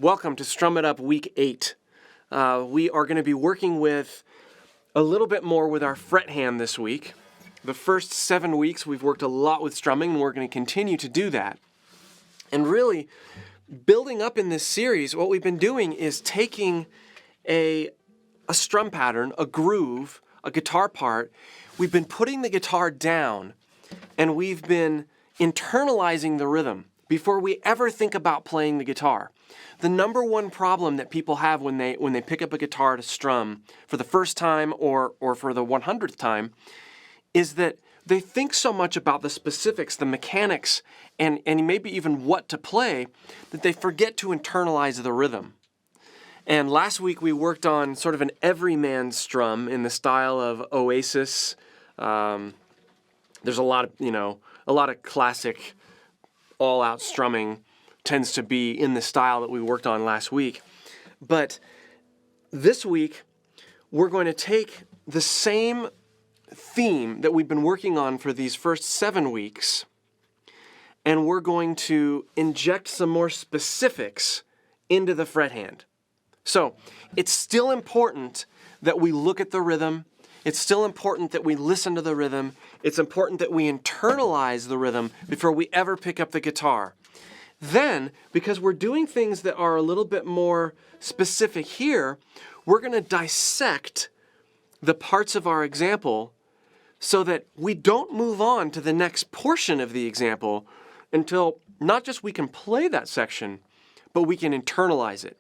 Welcome to Strum It Up Week 8. We are going to be working with a little bit more with our fret hand this week. The first 7 weeks we've worked a lot with strumming, and we're going to continue to do that. And really, building up in this series, what we've been doing is taking a strum pattern, a groove, a guitar part. We've been putting the guitar down, and we've been internalizing the rhythm before we ever think about playing the guitar. The number one problem that people have when they pick up a guitar to strum for the first time or for the 100th time is that they think so much about the specifics, the mechanics, and maybe even what to play, that they forget to internalize the rhythm. And last week we worked on sort of an everyman strum in the style of Oasis. There's a lot of classic all-out strumming tends to be in the style that we worked on last week. But this week, we're going to take the same theme that we've been working on for these first 7 weeks, and we're going to inject some more specifics into the fret hand. So, it's still important that we look at the rhythm. It's still important that we listen to the rhythm. It's important that we internalize the rhythm before we ever pick up the guitar. Then, because we're doing things that are a little bit more specific here, we're going to dissect the parts of our example so that we don't move on to the next portion of the example until not just we can play that section, but we can internalize it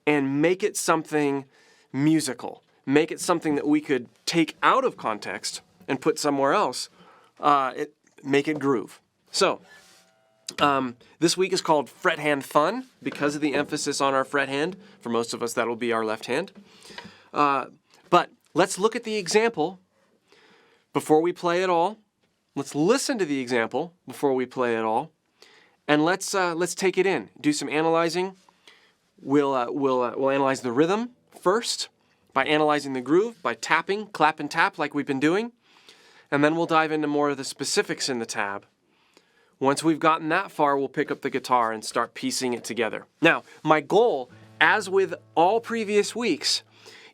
and make it something musical. Make it something that we could take out of context and put somewhere else, make it groove. So, this week is called Fret Hand Fun because of the emphasis on our fret hand. For most of us, that'll be our left hand. But let's look at the example before we play it all. Let's listen to the example before we play it all, and let's take it in. Do some analyzing. We'll analyze the rhythm first by analyzing the groove, by tapping, clap and tap like we've been doing, and then we'll dive into more of the specifics in the tab. Once we've gotten that far, we'll pick up the guitar and start piecing it together. Now, my goal, as with all previous weeks,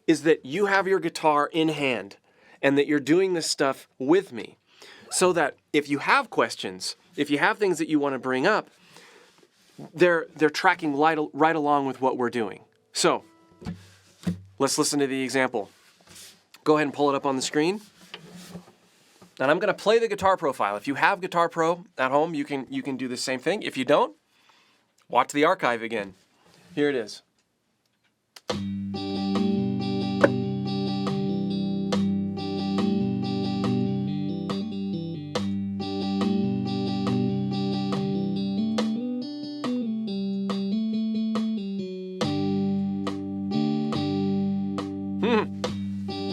is that you have your guitar in hand and that you're doing this stuff with me so that if you have questions, if you have things that you want to bring up, they're tracking right along with what we're doing. So, let's listen to the example. Go ahead and pull it up on the screen. And I'm going to play the guitar profile. If you have Guitar Pro at home, you can do the same thing. If you don't, watch the archive again. Here it is.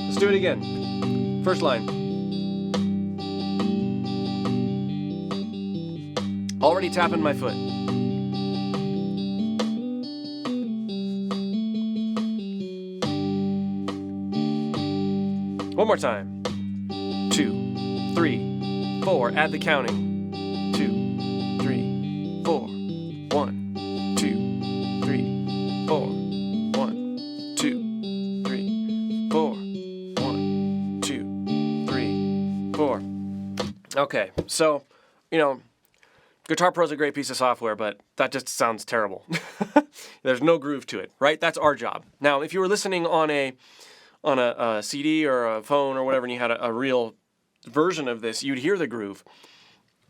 Let's do it again. First line. Already tapping my foot. One more time. 2, 3, 4. Add the counting. 2, 3, 4. 1, 2, 3, 4. 1, 2, 3, 4. 1, 2, 3, 4. Okay, so, Guitar Pro is a great piece of software, but that just sounds terrible. There's no groove to it, right? That's our job. Now, if you were listening on a CD or a phone or whatever, and you had a real version of this, you'd hear the groove.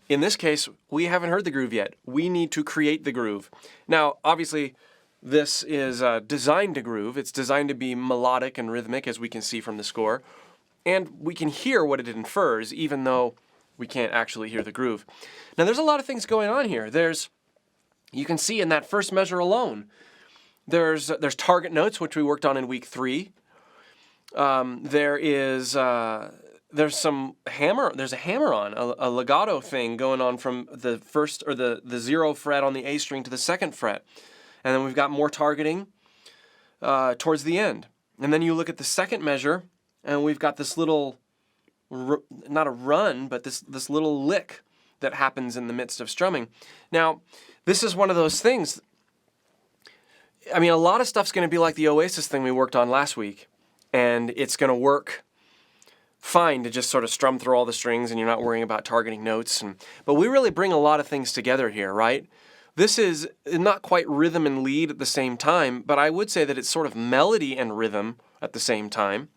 In this case, we haven't heard the groove yet. We need to create the groove. Now, obviously, this is designed to groove. It's designed to be melodic and rhythmic, as we can see from the score. And we can hear what it infers, even though we can't actually hear the groove. Now, there's a lot of things going on here. You can see in that first measure alone, there's target notes, which we worked on in week 3. There's a hammer on, a legato thing going on from the first, or the 0 fret on the A string to the 2nd fret. And then we've got more targeting towards the end. And then you look at the second measure, and we've got this little, not a run, but this little lick that happens in the midst of strumming. Now, this is one of those things I mean, a lot of stuff's going to be like the Oasis thing we worked on last week, and it's going to work fine to just sort of strum through all the strings and you're not worrying about targeting notes. But we really bring a lot of things together here, right? This is not quite rhythm and lead at the same time, but I would say that it's sort of melody and rhythm at the same time.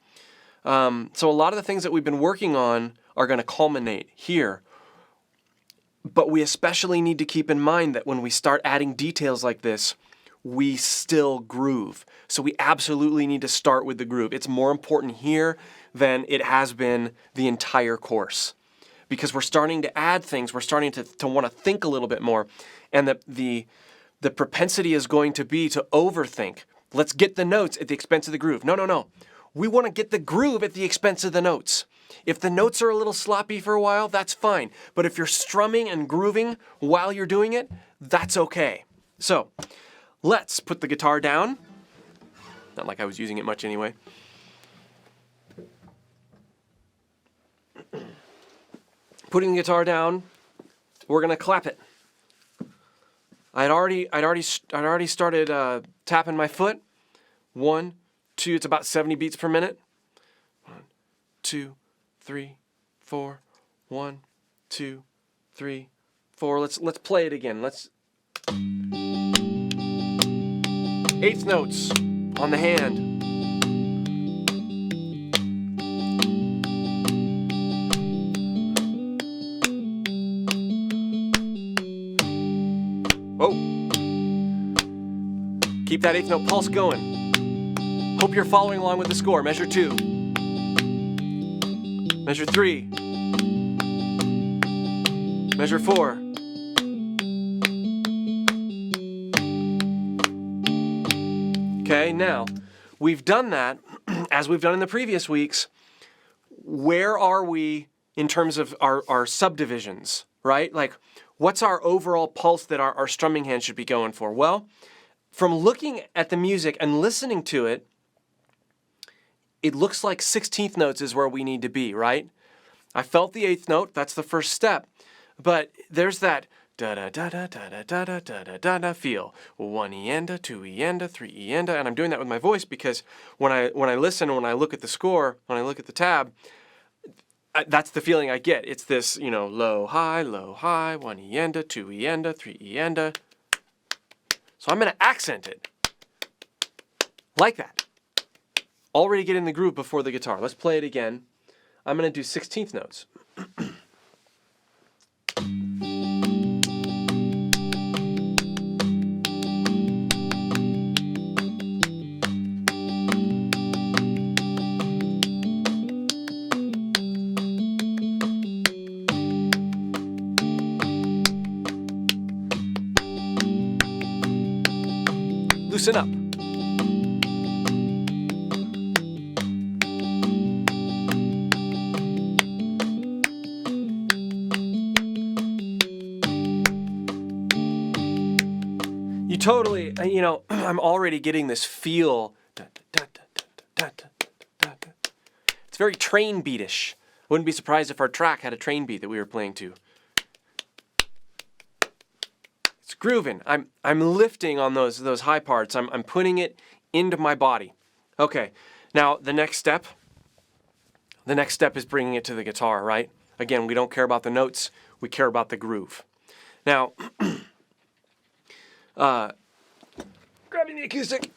So a lot of the things that we've been working on are going to culminate here. But we especially need to keep in mind that when we start adding details like this, we still groove. So we absolutely need to start with the groove. It's more important here than it has been the entire course. Because we're starting to add things, we're starting to want to think a little bit more. And the propensity is going to be to overthink. Let's get the notes at the expense of the groove. No. We want to get the groove at the expense of the notes. If the notes are a little sloppy for a while, that's fine. But if you're strumming and grooving while you're doing it, that's okay. So, let's put the guitar down. Not like I was using it much anyway. Putting the guitar down, we're gonna clap it. I'd already started tapping my foot. 1, 2. It's about 70 beats per minute. 1, 2, 3, 4. 1, 2, 3, 4. Let's play it again. Let's. Eighth notes on the hand. Oh. Keep that eighth note pulse going. Hope you're following along with the score. Measure 2. Measure 3. Measure 4. Okay, now, we've done that, as we've done in the previous weeks. Where are we in terms of our subdivisions, right? Like, what's our overall pulse that our strumming hand should be going for? Well, from looking at the music and listening to it, it looks like 16th notes is where we need to be, right? I felt the 8th note, that's the first step. But there's that da-da-da-da-da-da-da-da-da-da feel. 1 E-enda, 2 E-enda, 3 E-enda, and I'm doing that with my voice because when I listen, when I look at the score, when I look at the tab, that's the feeling I get. It's this, low, high, 1 E-enda, 2 E-enda, 3 E-enda. So I'm going to accent it like that. Already get in the groove before the guitar. Let's play it again. I'm going to do 16th notes. Loosen up. You totally, I'm already getting this feel. It's very train beatish. Wouldn't be surprised if our track had a train beat that we were playing to. It's grooving. I'm lifting on those high parts. I'm putting it into my body. Okay. Now the next step is bringing it to the guitar, right? Again, we don't care about the notes. We care about the groove. Now, grabbing the acoustic.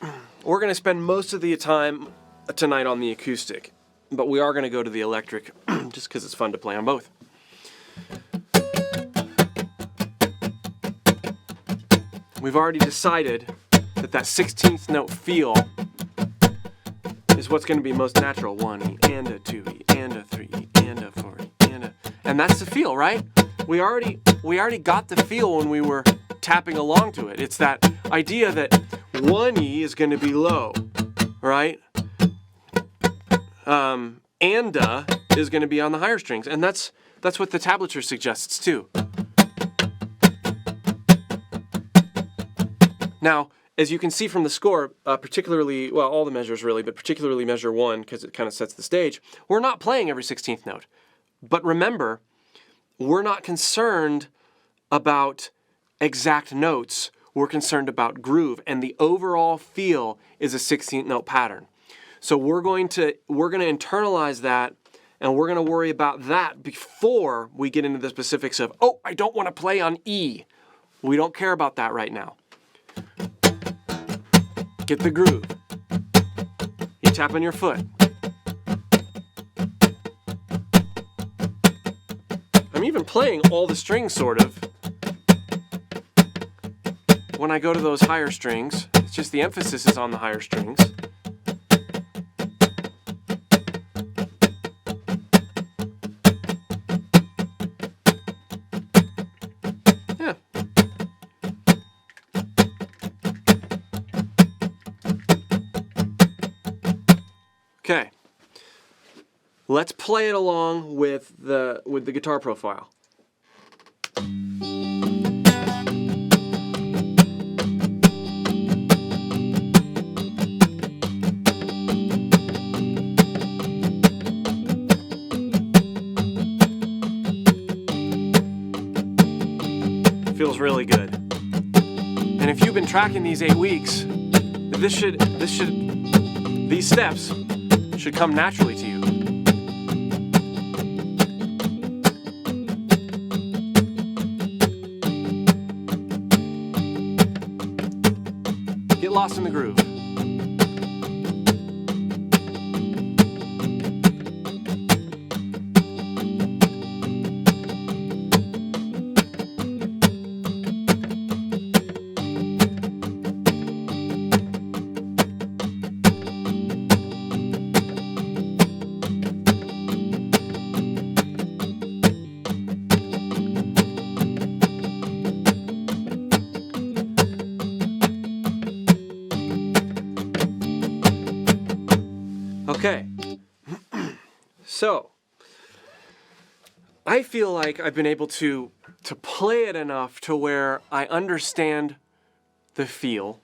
We're going to spend most of the time tonight on the acoustic, but we are going to go to the electric just because it's fun to play on both. We've already decided that 16th note feel is what's going to be most natural. 1 E-enda, 2 E-enda, 3 E-enda, 4 E-enda. And that's the feel, right? We already got the feel when we were tapping along to it. It's that idea that 1 E is going to be low, right? Enda is going to be on the higher strings, and that's what the tablature suggests too. Now, as you can see from the score, particularly, well, all the measures really, but particularly measure 1, because it kind of sets the stage, we're not playing every 16th note. But remember, we're not concerned about exact notes. we're concerned about groove, and the overall feel is a 16th note pattern. So we're going to internalize that, and we're going to worry about that before we get into the specifics of, oh, I don't want to play on E. We don't care about that right now. Get the groove. You tap on your foot. I'm even playing all the strings, sort of. When I go to those higher strings, it's just the emphasis is on the higher strings. Yeah. Okay. Let's play it along with the guitar profile. Feels really good. And if you've been tracking these 8 weeks, these steps should come naturally to you. Get lost in the groove. Okay, so I feel like I've been able to play it enough to where I understand the feel.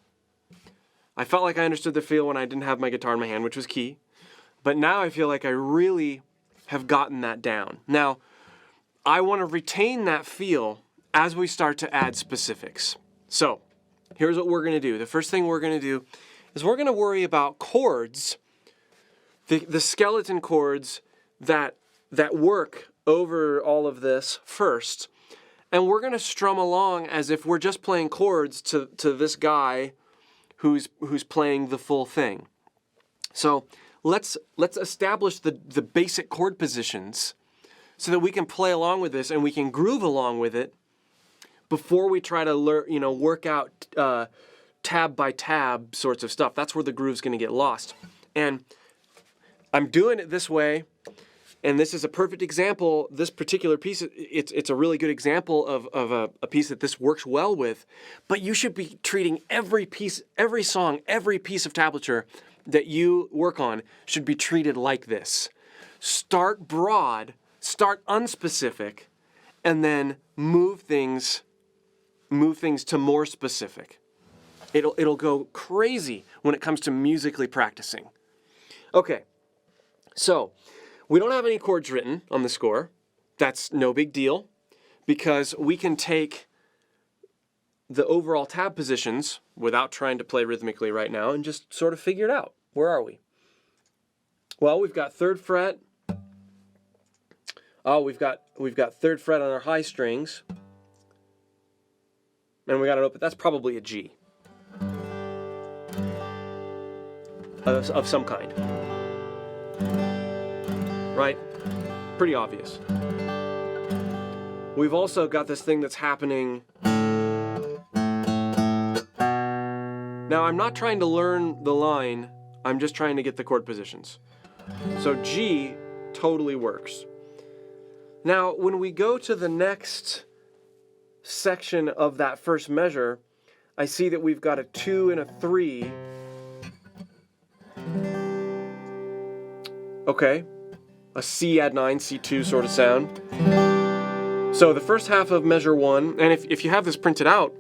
I felt like I understood the feel when I didn't have my guitar in my hand, which was key. But now I feel like I really have gotten that down. Now, I want to retain that feel as we start to add specifics. So, here's what we're going to do. The first thing we're going to do is we're going to worry about chords, the skeleton chords that work over all of this first, and we're going to strum along as if we're just playing chords to this guy who's playing the full thing. So let's establish the basic chord positions so that we can play along with this and we can groove along with it before we try to work out tab by tab sorts of stuff. That's where the groove's going to get lost. And I'm doing it this way, and this is a perfect example. This particular piece, it's a really good example of a piece that this works well with. But you should be treating every piece, every song, every piece of tablature that you work on should be treated like this. Start broad, start unspecific, and then move things to more specific. It'll go crazy when it comes to musically practicing. Okay. So, we don't have any chords written on the score. That's no big deal because we can take the overall tab positions without trying to play rhythmically right now and just sort of figure it out. Where are we? Well, we've got 3rd fret. Oh, we've got 3rd fret on our high strings. And we got an open. That's probably a G of some kind. Right? Pretty obvious. We've also got this thing that's happening. Now, I'm not trying to learn the line, I'm just trying to get the chord positions. So G totally works. Now, when we go to the next section of that first measure, I see that we've got a 2 and a 3. Okay. A C add 9, C2 sort of sound. So the first half of measure 1, and if you have this printed out,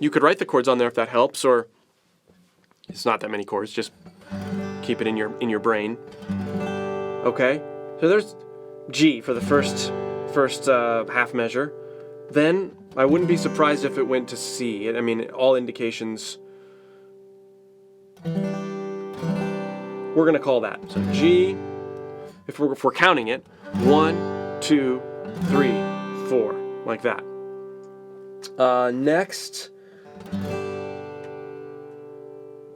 you could write the chords on there if that helps, or it's not that many chords, just keep it in your brain. Okay, so there's G for the first half measure. Then I wouldn't be surprised if it went to C. I mean, all indications. We're going to call that. So G, if we're counting it, 1, 2, 3, 4, like that. Next,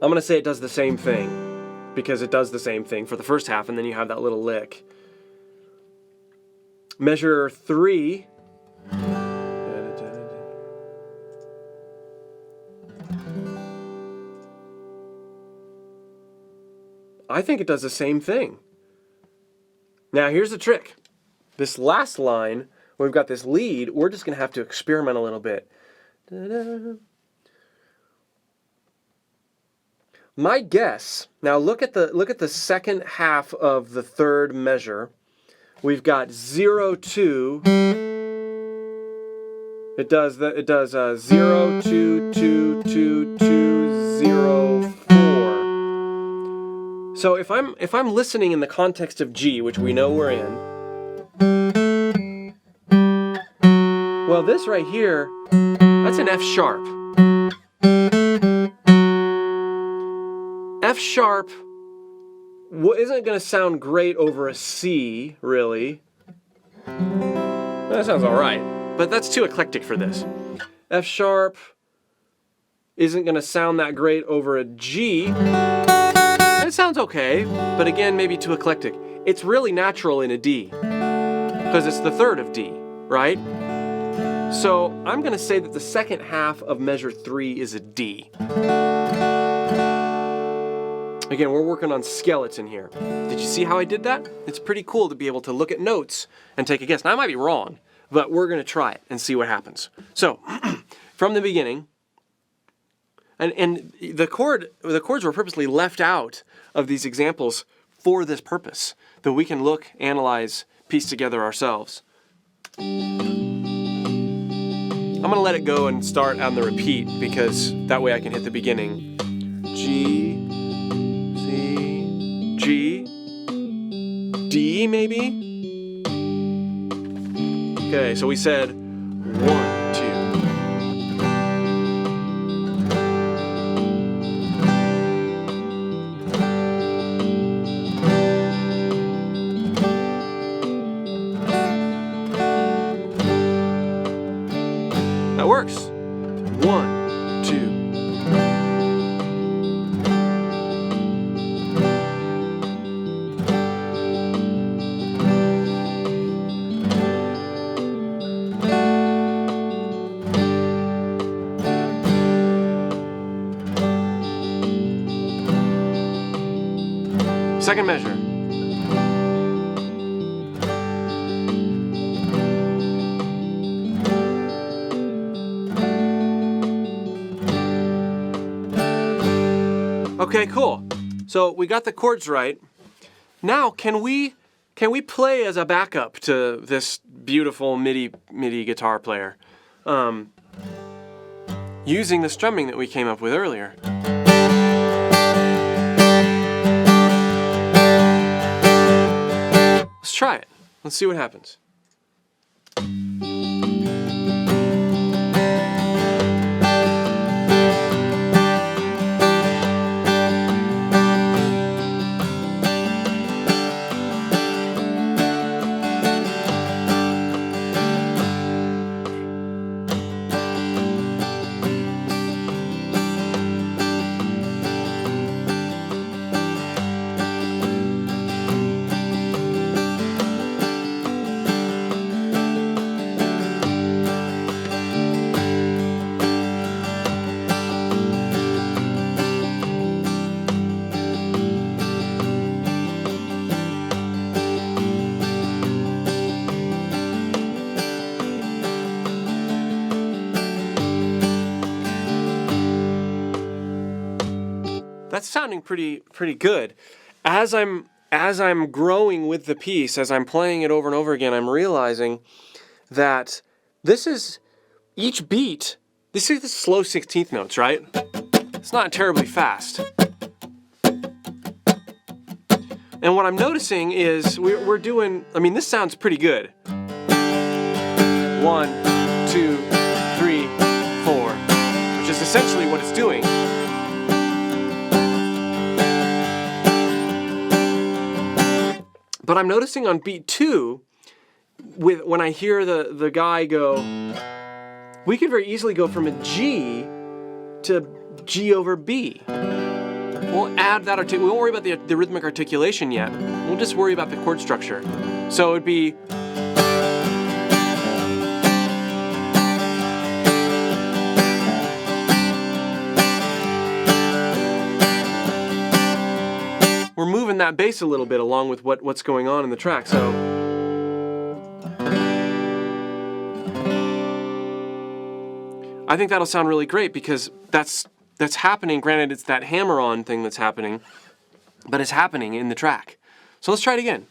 I'm going to say it does the same thing, because it does the same thing for the first half, and then you have that little lick. Measure 3. I think it does the same thing. Now here's the trick. This last line, where we've got this lead, we're just going to have to experiment a little bit. Da-da. My guess, now look at the second half of the third measure. We've got 0, 2. It does 0, 2, 2, 2, 2, 0, 4. So if I'm listening in the context of G, which we know we're in, well, this right here, that's an F sharp. F sharp isn't going to sound great over a C, really. That sounds all right, but that's too eclectic for this. F sharp isn't going to sound that great over a G. It sounds okay, but again, maybe too eclectic. It's really natural in a D, because it's the third of D, right? So I'm going to say that the second half of measure 3 is a D. Again, we're working on skeleton here. Did you see how I did that? It's pretty cool to be able to look at notes and take a guess. Now, I might be wrong, but we're going to try it and see what happens. So, from the beginning, and the chords were purposely left out of these examples for this purpose, that we can look, analyze, piece together ourselves. I'm going to let it go and start on the repeat, because that way I can hit the beginning. G, C, G, D maybe? Okay, so we said 1, 2. That works. 1, 2. Second measure. Okay, cool. So we got the chords right. Now, can we play as a backup to this beautiful MIDI guitar player, using the strumming that we came up with earlier? Let's try it. Let's see what happens. That's sounding pretty good. As I'm growing with the piece, as I'm playing it over and over again, I'm realizing that this is each beat. This is the slow 16th notes, right? It's not terribly fast. And what I'm noticing is we're doing. I mean, this sounds pretty good. 1, 2, essentially what it's doing. But I'm noticing on beat 2, when I hear the guy go, we could very easily go from a G to G over B. We'll add that, we won't worry about the rhythmic articulation yet. We'll just worry about the chord structure. So it'd be, we're moving that bass a little bit along with what's going on in the track. So I think that'll sound really great because that's happening. Granted, it's that hammer-on thing that's happening, but it's happening in the track. So let's try it again.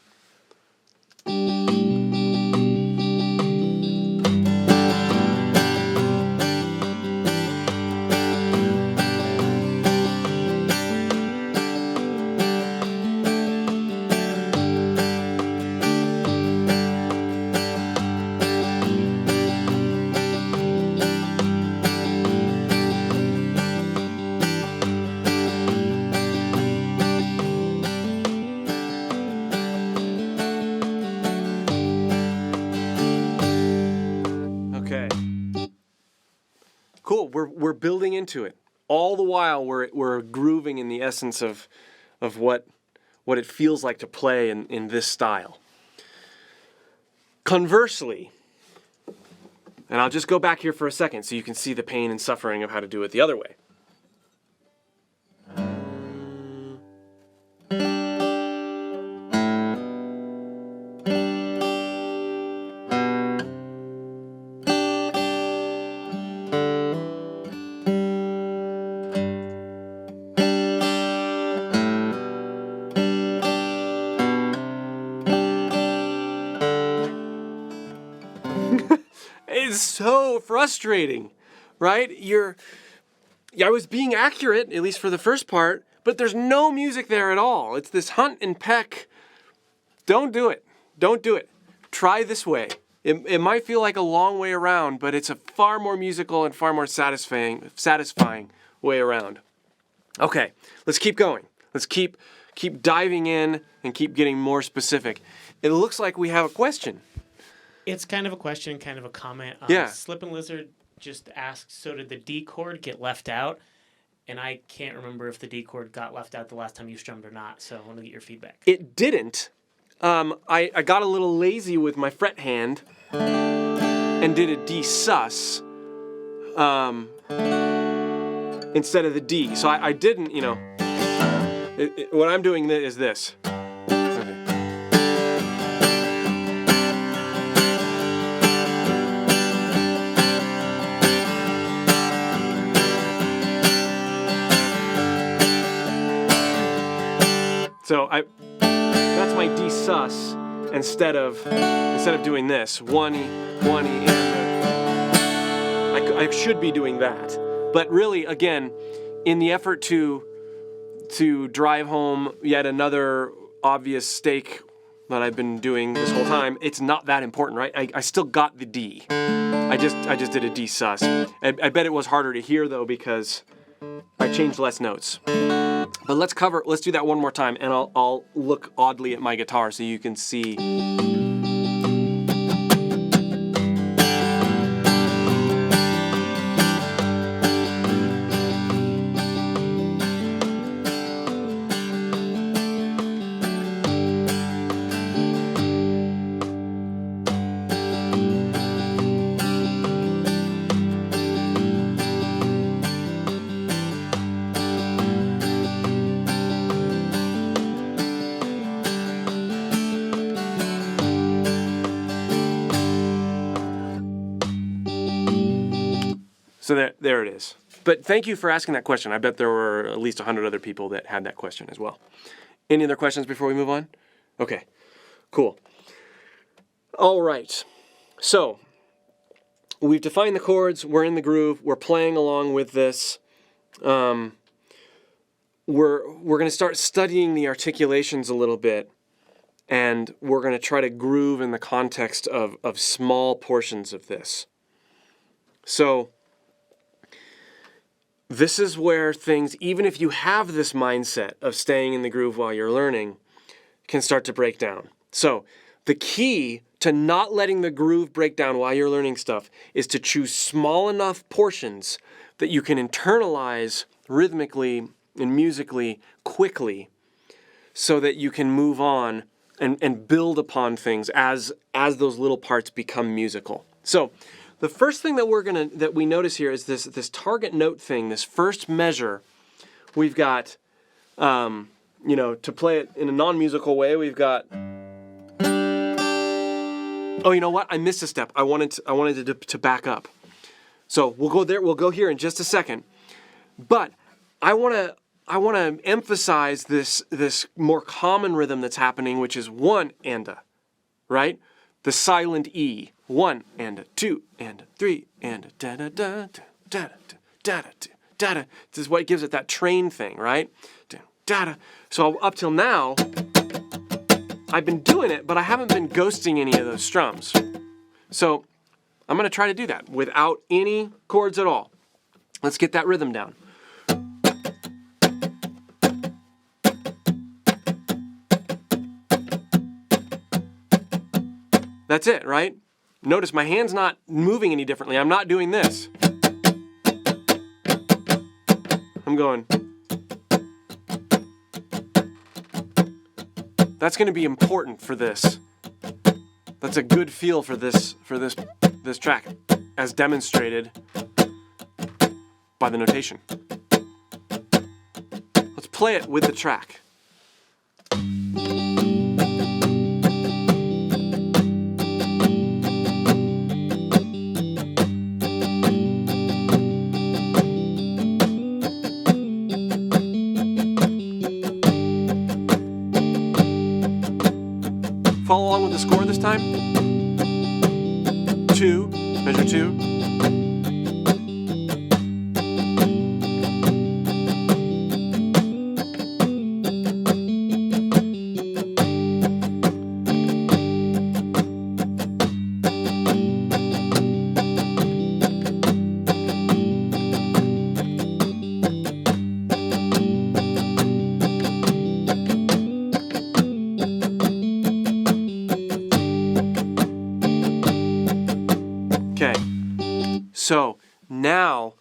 Cool, we're building into it. All the while we're grooving in the essence of what it feels like to play in this style. Conversely, and I'll just go back here for a second so you can see the pain and suffering of how to do it the other way. It's so frustrating, right? I was being accurate, at least for the first part, but there's no music there at all. It's this hunt and peck. Don't do it. Don't do it. Try this way. It might feel like a long way around, but it's a far more musical and far more satisfying way around. Okay, let's keep going. Let's keep diving in and keep getting more specific. It looks like we have a question. It's kind of a question, kind of a comment. Yeah. Slip and Lizard just asked, so did the D chord get left out? And I can't remember if the D chord got left out the last time you strummed or not, so I want to get your feedback. It didn't. I got a little lazy with my fret hand and did a D sus instead of the D. So I didn't, what I'm doing is this. So that's my D sus instead of doing this one E, and I should be doing that. But really, again, in the effort to drive home yet another obvious stake that I've been doing this whole time, it's not that important, right? I still got the D. I just did a D sus. I bet it was harder to hear though because I changed less notes. But let's do that one more time, and I'll look oddly at my guitar so you can see. So there it is. But thank you for asking that question. I bet there were at least 100 other people that had that question as well. Any other questions before we move on? Okay, cool. All right. So we've defined the chords. We're in the groove. We're playing along with this. We're going to start studying the articulations a little bit, and we're going to try to groove in the context of small portions of this. So this is where things, even if you have this mindset of staying in the groove while you're learning, can start to break down. So the key to not letting the groove break down while you're learning stuff is to choose small enough portions that you can internalize rhythmically and musically quickly so that you can move on and build upon things as those little parts become musical. So the first thing that we notice here is this target note thing, this first measure. We've got, to play it in a non-musical way, we've got. Oh, you know what? I missed a step. I wanted to back up. So we'll go there. We'll go here in just a second. But I want to emphasize this more common rhythm that's happening, which is one and a, right? The silent E. 1 and a, 2 and a, 3 and a, da da da da da da da da. This is what gives it that train thing, right? Da da. So up till now, I've been doing it, but I haven't been ghosting any of those strums. So I'm going to try to do that without any chords at all. Let's get that rhythm down. That's it, right? Notice my hand's not moving any differently. I'm not doing this. I'm going. That's going to be important for this. That's a good feel for this track, as demonstrated by the notation. Let's play it with the track. Follow along with the score this time. 2, measure 2. So now,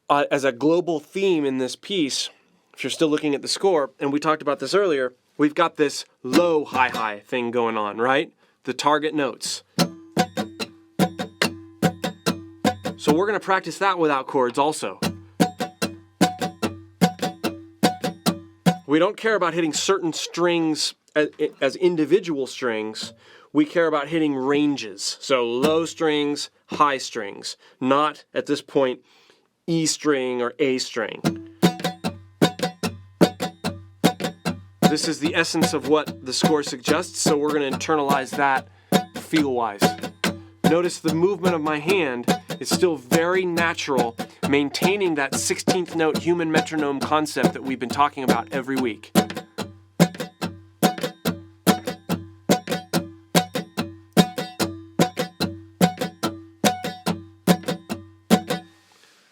as a global theme in this piece, if you're still looking at the score, and we talked about this earlier, we've got this low, high, high thing going on, right? The target notes. So we're going to practice that without chords also. We don't care about hitting certain strings as individual strings. We care about hitting ranges. So low strings, high strings, not at this point E string or A string. This is the essence of what the score suggests, so we're going to internalize that feel-wise. Notice the movement of my hand is still very natural, maintaining that 16th note human metronome concept that we've been talking about every week.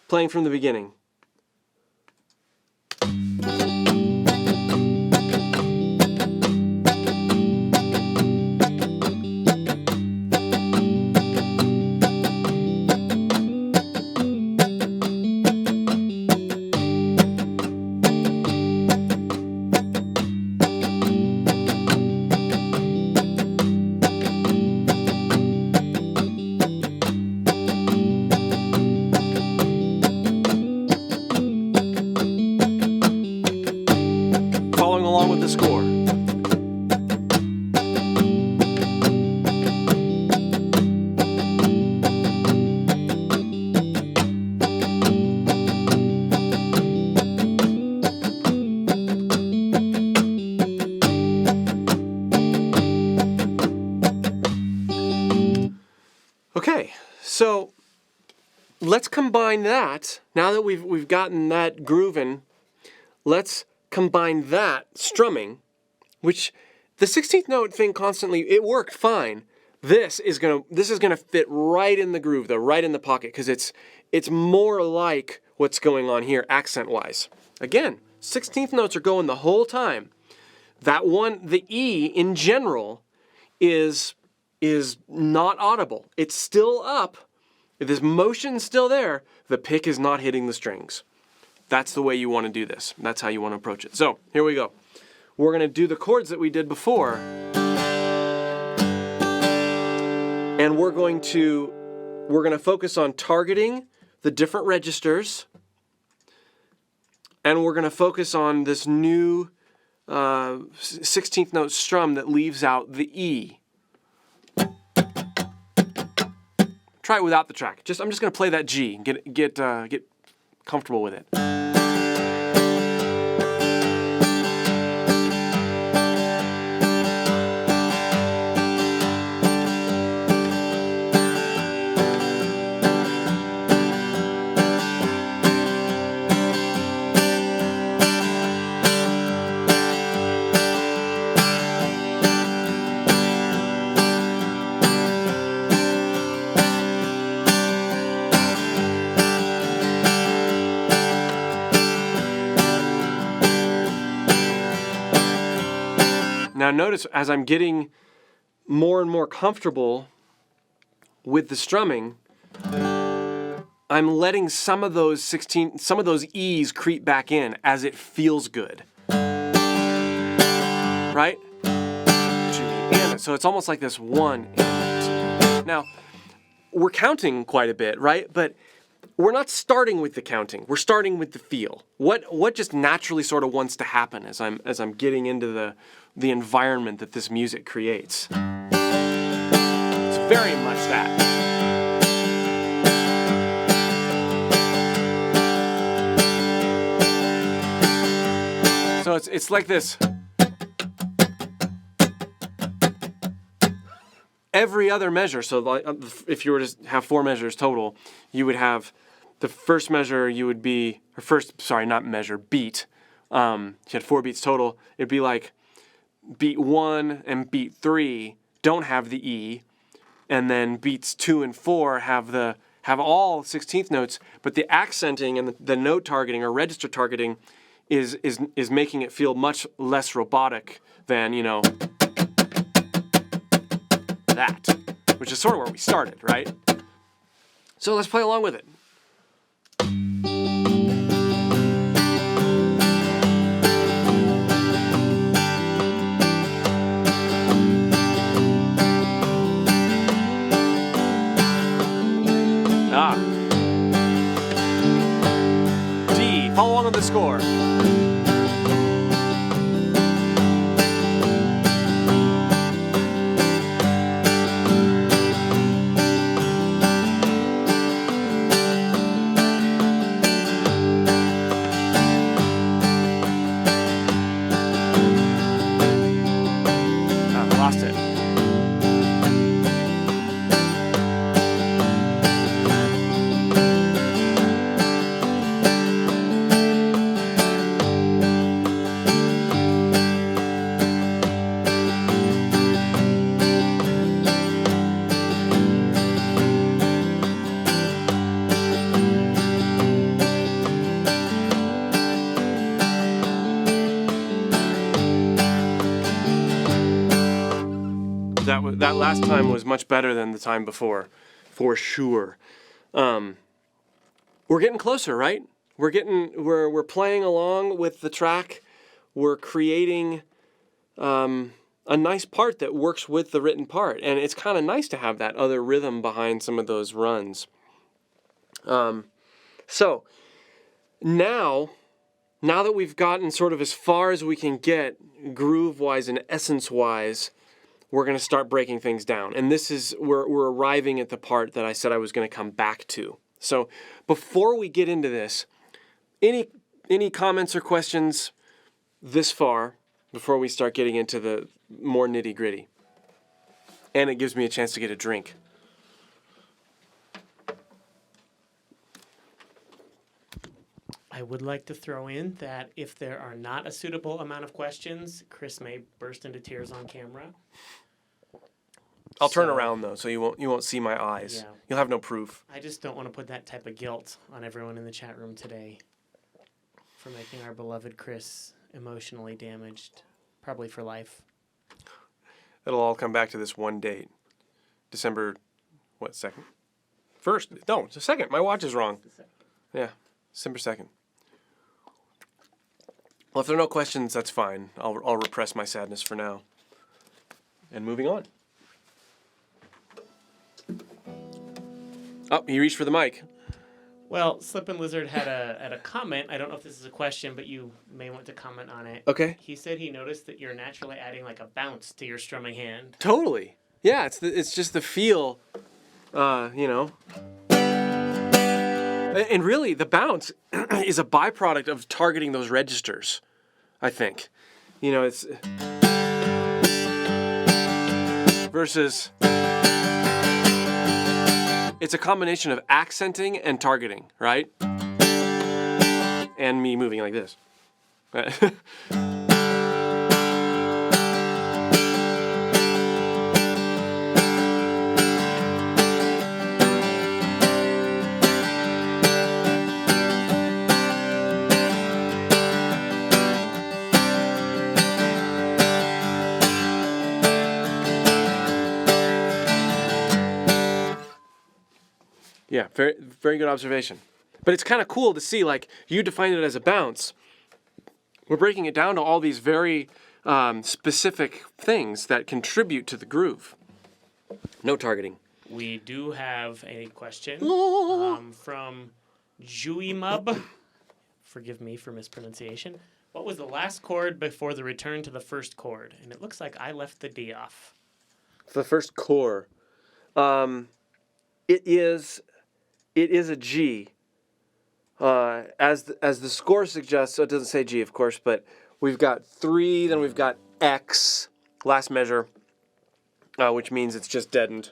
Playing from the beginning. Along with the score. Okay, so let's combine that. Now that we've gotten that grooving, let's combine that strumming, which the 16th note thing constantly, it worked fine, This is gonna fit right in the groove though, right in the pocket, because it's more like what's going on here accent-wise. Again, 16th notes are going the whole time. That one, the E in general, is not audible. It's still up. This motion's still there. The pick is not hitting the strings. That's the way you want to do this. That's how you want to approach it. So here we go. We're going to do the chords that we did before. And we're going to focus on targeting the different registers. And we're going to focus on this new 16th note strum that leaves out the E. Try it without the track. I'm just going to play that G and get comfortable with it. Now notice as I'm getting more and more comfortable with the strumming, I'm letting some of those E's creep back in as it feels good. Right? So it's almost like this one. Now, we're counting quite a bit, right? But we're not starting with the counting. We're starting with the feel. What just naturally sort of wants to happen as I'm getting into the environment that this music creates. It's very much that. So it's like this. Every other measure, so if you were to have 4 measures total, you would have the first measure beat. If you had 4 beats total, it'd be like beat 1 and beat 3 don't have the E, and then beats 2 and 4 have all 16th notes, but the accenting and the note targeting or register targeting is making it feel much less robotic than, that, which is sort of where we started, right? So let's play along with it. D, follow along on the score. Lost it. That last time was much better than the time before, for sure. We're getting closer, right? We're playing along with the track. We're creating a nice part that works with the written part, and it's kind of nice to have that other rhythm behind some of those runs. So now that we've gotten sort of as far as we can get groove-wise and essence-wise, we're going to start breaking things down. And this is, we're arriving at the part that I said I was going to come back to. So before we get into this, any comments or questions this far before we start getting into the more nitty-gritty? And it gives me a chance to get a drink. I would like to throw in that if there are not a suitable amount of questions, Chris may burst into tears on camera. I'll turn around though, so you won't see my eyes. Yeah. You'll have no proof. I just don't want to put that type of guilt on everyone in the chat room today for making our beloved Chris emotionally damaged, probably for life. It'll all come back to this one date. December, what, 2nd? 1st? No, it's the 2nd. My watch is wrong. Yeah, December 2nd. Well, if there are no questions, that's fine. I'll repress my sadness for now. And moving on. Oh, he reached for the mic. Well, Slippin' Lizard had a comment. I don't know if this is a question, but you may want to comment on it. Okay. He said he noticed that you're naturally adding like a bounce to your strumming hand. Totally. Yeah, it's just the feel, you know. And really, the bounce is a byproduct of targeting those registers, I think. You know, it's versus it's a combination of accenting and targeting, right? And me moving like this. Yeah, very, very good observation. But it's kind of cool to see, like, you defined it as a bounce. We're breaking it down to all these very specific things that contribute to the groove. No targeting. We do have a question from Juimub. Forgive me for mispronunciation. What was the last chord before the return to the first chord? And it looks like I left the D off. The first core. It is a G. As the score suggests, so it doesn't say G, of course, but we've got 3, then we've got X, last measure, which means it's just deadened.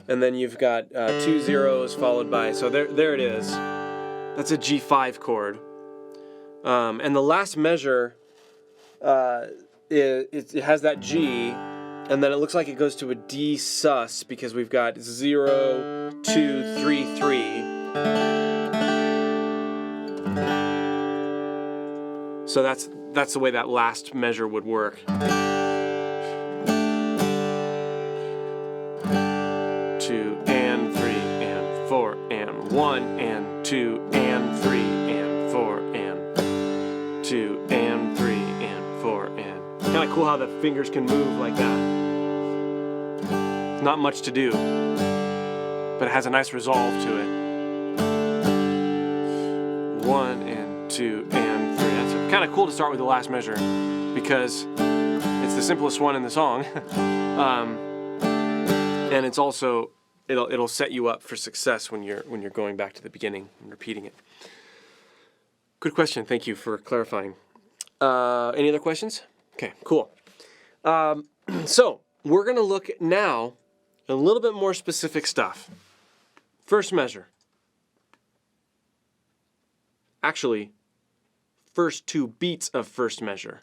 And then you've got 2 zeros followed by, so there it is. That's a G5 chord. And the last measure, it has that G, and then it looks like it goes to a D sus because we've got 0, 2, 3, 3. So that's the way that last measure would work. 2 and 3 and 4 and 1 and 2 and 3 and 4 and 2 and 3 and 4 and... Kind of cool how the fingers can move like that. Not much to do, but it has a nice resolve to it. 1 and 2 and 3. That's kind of cool to start with the last measure because it's the simplest one in the song, and it's also it'll set you up for success when you're going back to the beginning and repeating it. Good question. Thank you for clarifying. Any other questions? Okay, cool. So we're gonna look now at a little bit more specific stuff. First measure. Actually, first 2 beats of first measure.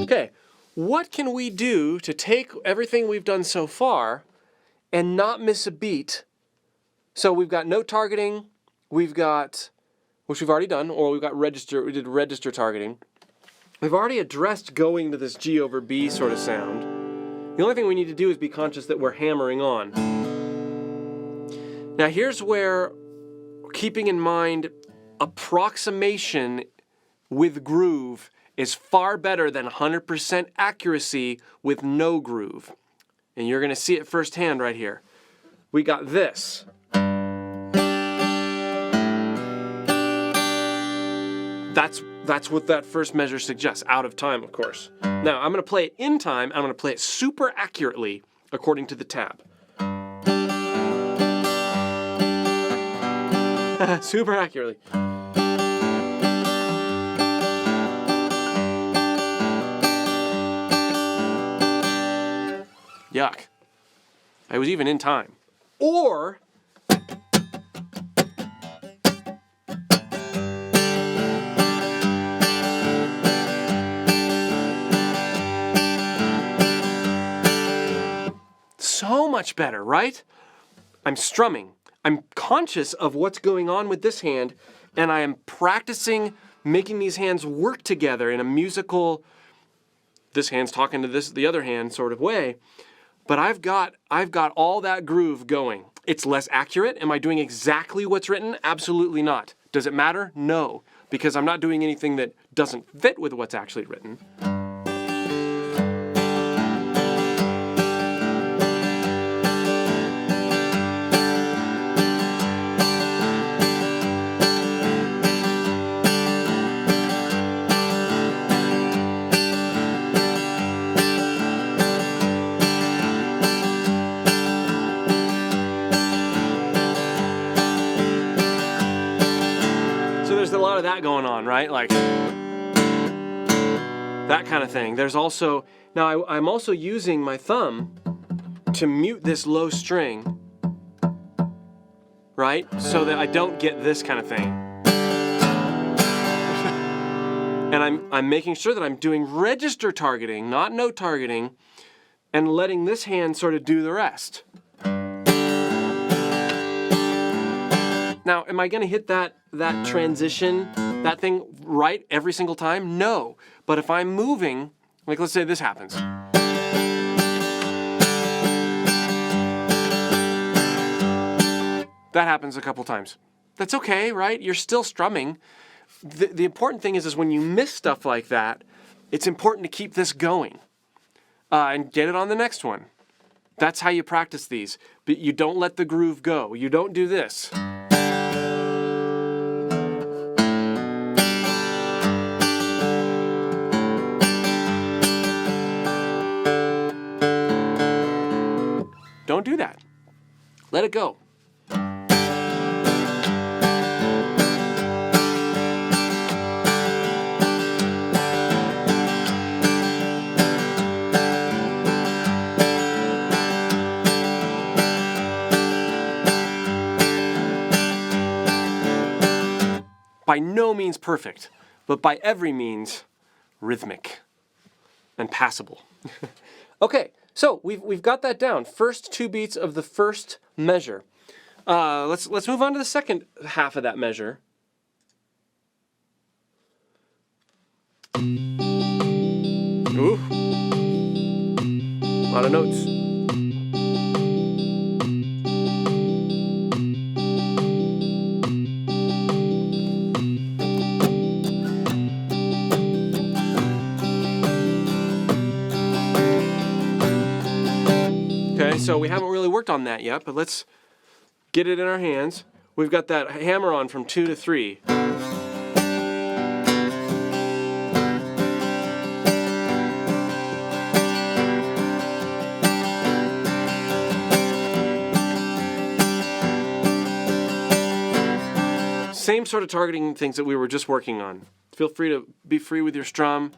Okay, what can we do to take everything we've done so far and not miss a beat? So we've got note targeting, we've got, which we've already done, or we did register targeting. We've already addressed going to this G over B sort of sound. The only thing we need to do is be conscious that we're hammering on. Now here's where keeping in mind approximation with groove is far better than 100% accuracy with no groove. And you're going to see it firsthand right here. We got this. That's what that first measure suggests, out of time, of course. Now, I'm going to play it in time, and I'm going to play it super accurately according to the tab. Super accurately. Yuck. I was even in time. Or so much better, right? I'm strumming. I'm conscious of what's going on with this hand, and I am practicing making these hands work together in a musical, this hand's talking to the other hand sort of way. But I've got all that groove going. It's less accurate. Am I doing exactly what's written? Absolutely not. Does it matter? No, because I'm not doing anything that doesn't fit with what's actually written. There's a lot of that going on, right? Like that kind of thing. There's also, now I'm also using my thumb to mute this low string, right? So that I don't get this kind of thing. And I'm making sure that I'm doing register targeting, not note targeting, and letting this hand sort of do the rest. Now, am I going to hit that transition, that thing right every single time? No. But if I'm moving, like let's say this happens. That happens a couple times. That's okay, right? You're still strumming. The important thing is when you miss stuff like that, it's important to keep this going and get it on the next one. That's how you practice these. But you don't let the groove go. You don't do this. Don't do that. Let it go. By no means perfect, but by every means rhythmic and passable. Okay. So we've got that down. First 2 beats of the first measure. Let's move on to the second half of that measure. Ooh, a lot of notes. So we haven't really worked on that yet, but let's get it in our hands. We've got that hammer on from 2 to 3. Same sort of targeting things that we were just working on. Feel free to be free with your strum.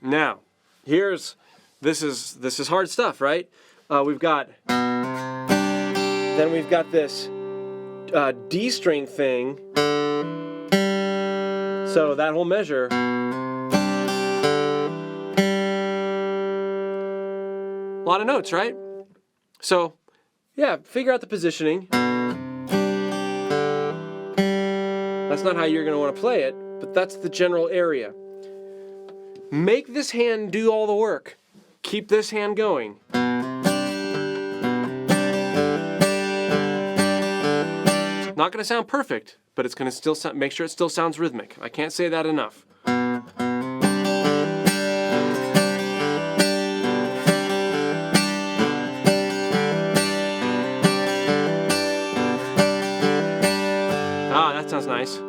Now, this is hard stuff, right? We've got this D string thing. So that whole measure. A lot of notes, right? So, yeah, figure out the positioning. That's not how you're going to want to play it, but that's the general area. Make this hand do all the work. Keep this hand going. Not going to sound perfect, but it's going to still make sure it still sounds rhythmic. I can't say that enough. Ah, that sounds nice.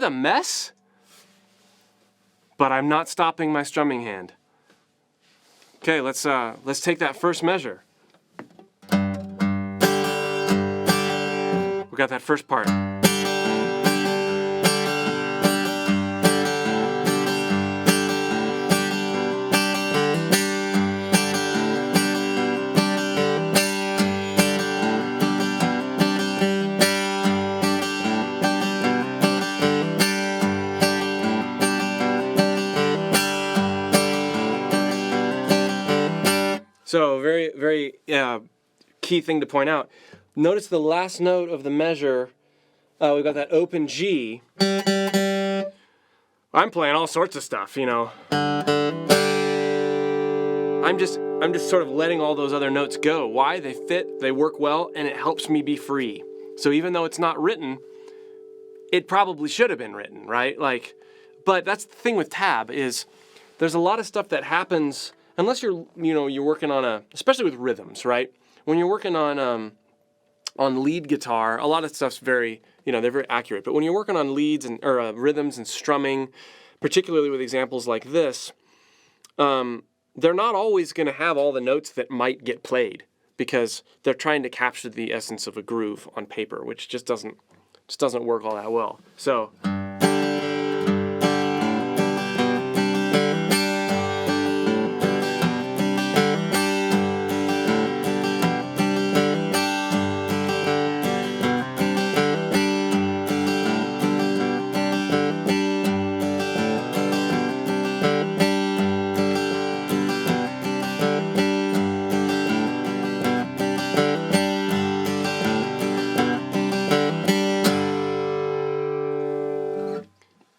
with a mess, but I'm not stopping my strumming hand. Okay, let's take that first measure. We got that first part. So very key thing to point out. Notice the last note of the measure. We've got that open G. I'm playing all sorts of stuff, you know. I'm just sort of letting all those other notes go. Why? They fit, they work well, and it helps me be free. So even though it's not written, it probably should have been written, right? Like, but that's the thing with tab is there's a lot of stuff that happens unless you're working on especially with rhythms, right? When you're working on lead guitar, a lot of stuff's very, they're very accurate. But when you're working on leads or rhythms and strumming, particularly with examples like this, they're not always going to have all the notes that might get played because they're trying to capture the essence of a groove on paper, which just doesn't work all that well. So.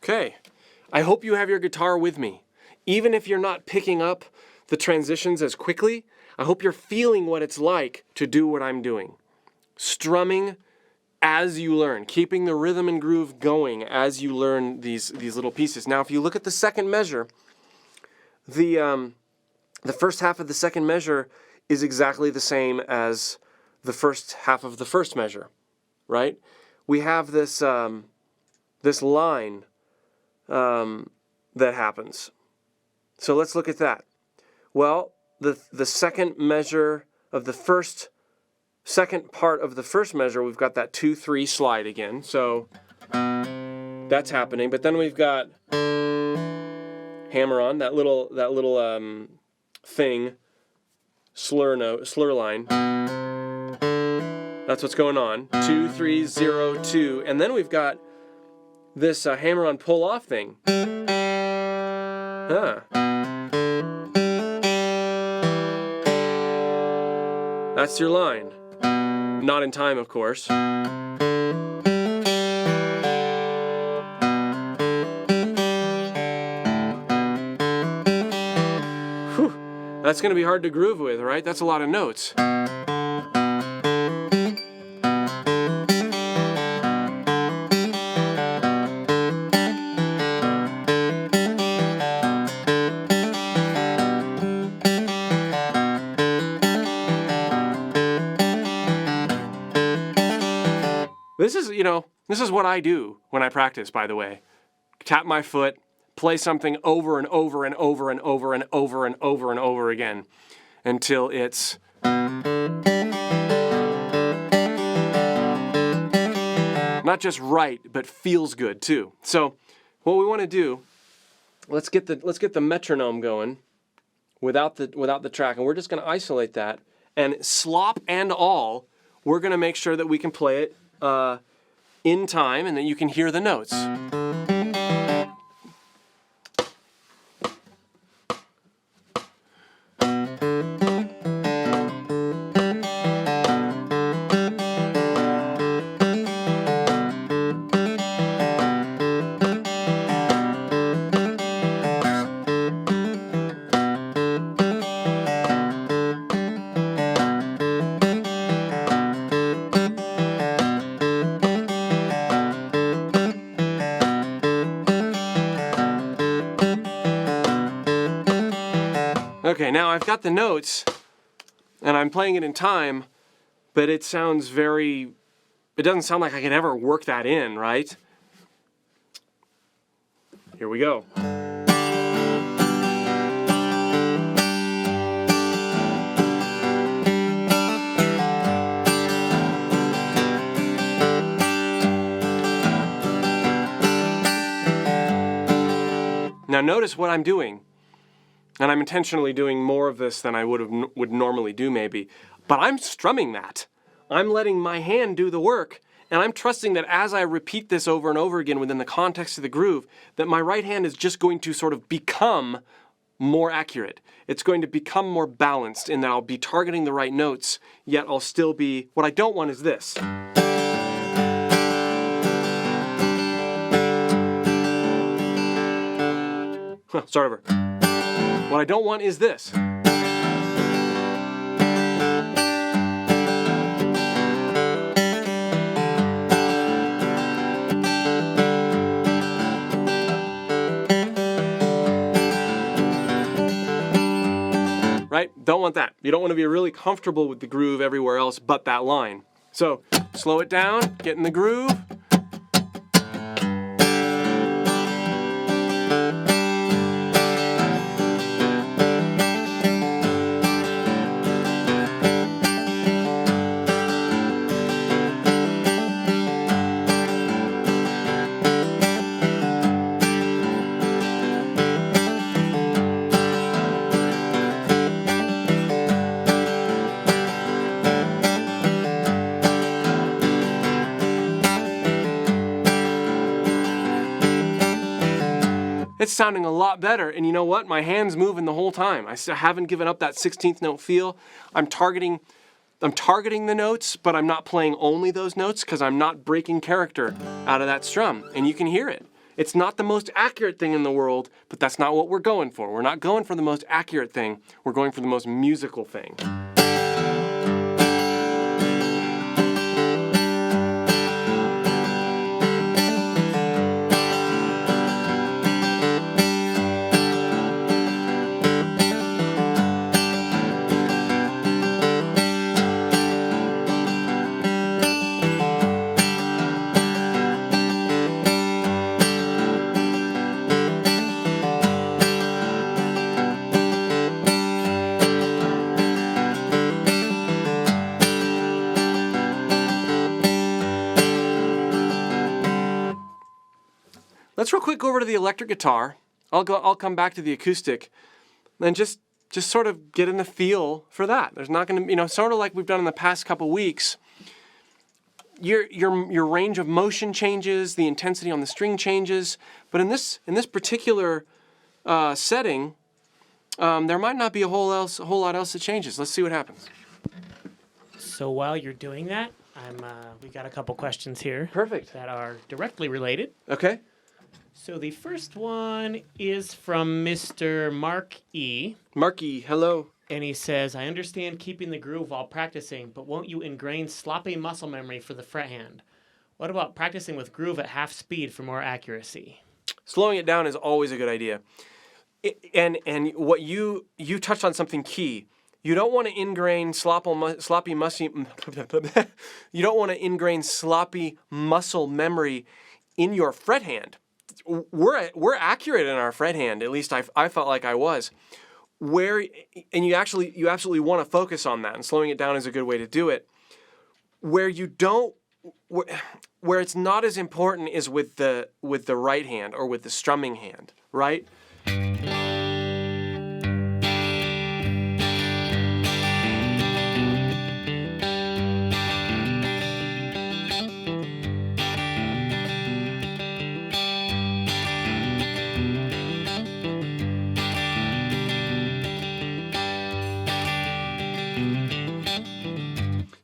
Okay, I hope you have your guitar with me. Even if you're not picking up the transitions as quickly, I hope you're feeling what it's like to do what I'm doing. Strumming as you learn, keeping the rhythm and groove going as you learn these little pieces. Now, if you look at the second measure, the first half of the second measure is exactly the same as the first half of the first measure, right? We have this this line that happens. So let's look at that. Well, the second measure of the second part of the first measure, we've got that 2-3 slide again. So that's happening. But then we've got hammer on, that little thing, slur line. That's what's going on. 2, 3, 0, 2. And then we've got this hammer on pull off thing. That's your line. Not in time, of course. Whew. That's going to be hard to groove with, right? That's a lot of notes. This is what I do when I practice, by the way. Tap my foot, play something over and over and over and over and over and over and over again until it's not just right, but feels good too. So what we want to do, let's get the metronome going without the track, and we're just going to isolate that, and slop and all, we're going to make sure that we can play it in time and that you can hear the notes. Okay, now I've got the notes, and I'm playing it in time, but it doesn't sound like I could ever work that in, right? Here we go. Now notice what I'm doing, and I'm intentionally doing more of this than I would normally do maybe, but I'm strumming that. I'm letting my hand do the work, and I'm trusting that as I repeat this over and over again within the context of the groove, that my right hand is just going to sort of become more accurate. It's going to become more balanced in that I'll be targeting the right notes, yet I'll still be, what I don't want is this. Start over. What I don't want is this. Right? Don't want that. You don't want to be really comfortable with the groove everywhere else but that line. So, slow it down, get in the groove. It's sounding a lot better, and you know what? My hand's moving the whole time. I haven't given up that 16th note feel. I'm targeting the notes, but I'm not playing only those notes because I'm not breaking character out of that strum, and you can hear it. It's not the most accurate thing in the world, but that's not what we're going for. We're not going for the most accurate thing. We're going for the most musical thing. Let's real quick go over to the electric guitar. I'll come back to the acoustic, and just sort of get in the feel for that. There's not going to, sort of like we've done in the past couple weeks. Your range of motion changes, the intensity on the string changes, but in this particular setting, there might not be a whole lot else that changes. Let's see what happens. So while you're doing that, we got a couple questions here. Perfect. That are directly related. Okay. So the first one is from Mr. Mark E. Marky, hello. And he says, I understand keeping the groove while practicing, but won't you ingrain sloppy muscle memory for the fret hand? What about practicing with groove at half speed for more accuracy? Slowing it down is always a good idea. And what you touched on something key. You don't want to ingrain sloppy muscle memory in your fret hand. We're accurate in our fret hand. At least I felt like I was. And you absolutely want to focus on that, and slowing it down is a good way to do it. Where it's not as important is with the right hand or with the strumming hand, right?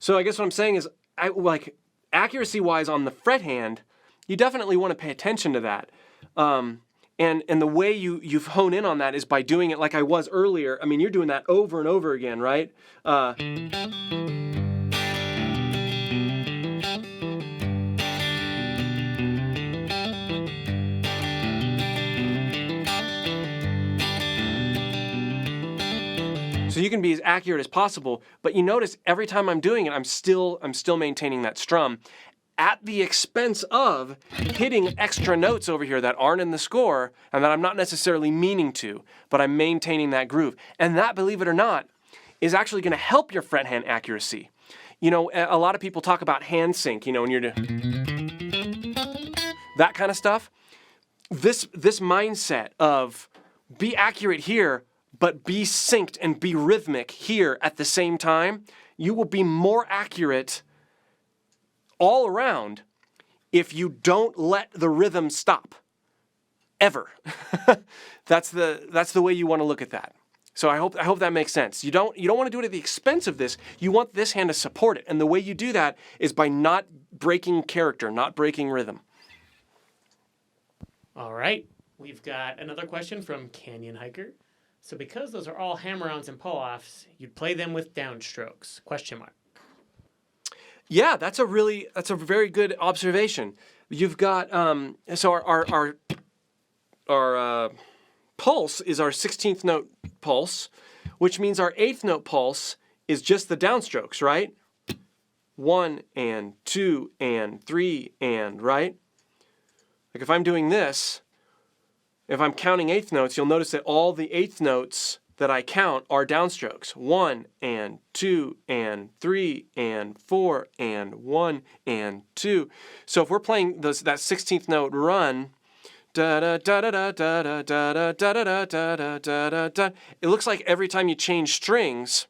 So I guess what I'm saying is, accuracy-wise on the fret hand, you definitely want to pay attention to that. And the way you hone in on that is by doing it like I was earlier. I mean, you're doing that over and over again, right? So you can be as accurate as possible, but you notice every time I'm doing it, I'm still maintaining that strum. at the expense of hitting extra notes over here that aren't in the score and that I'm not necessarily meaning to, but I'm maintaining that groove. And that, believe it or not, is actually going to help your fret hand accuracy. You know, a lot of people talk about hand sync, you know, when you're doing that kind of stuff. This mindset of be accurate here, but be synced and be rhythmic here at the same time, you will be more accurate all around if you don't let the rhythm stop. Ever. That's the way you want to look at that. So I hope that makes sense. You don't want to do it at the expense of this. You want this hand to support it. And the way you do that is by not breaking character, not breaking rhythm. All right. We've got another question from Canyon Hiker. So because those are all hammer-ons and pull-offs, you'd play them with downstrokes? ? Yeah, that's a very good observation. You've got so our pulse is our 16th note pulse, which means our 8th note pulse is just the downstrokes, right? 1 and 2 and 3 and, right? Like if I'm doing this, if I'm counting 8th notes, you'll notice that all the 8th notes that I count are downstrokes. 1 and 2 and 3 and 4 and 1 and 2. So if we're playing that 16th note run, da da da da da da da da da da da da da, it looks like every time you change strings,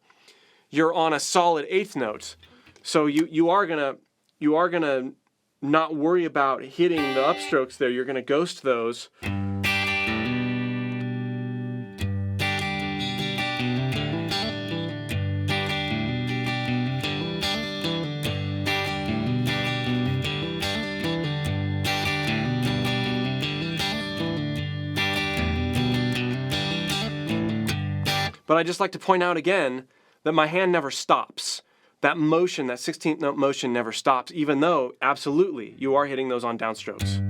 you're on a solid 8th note. So you are gonna not worry about hitting the upstrokes there. You're gonna ghost those. But I just like to point out again that my hand never stops. That motion, that 16th note motion never stops, even though, absolutely, you are hitting those on downstrokes.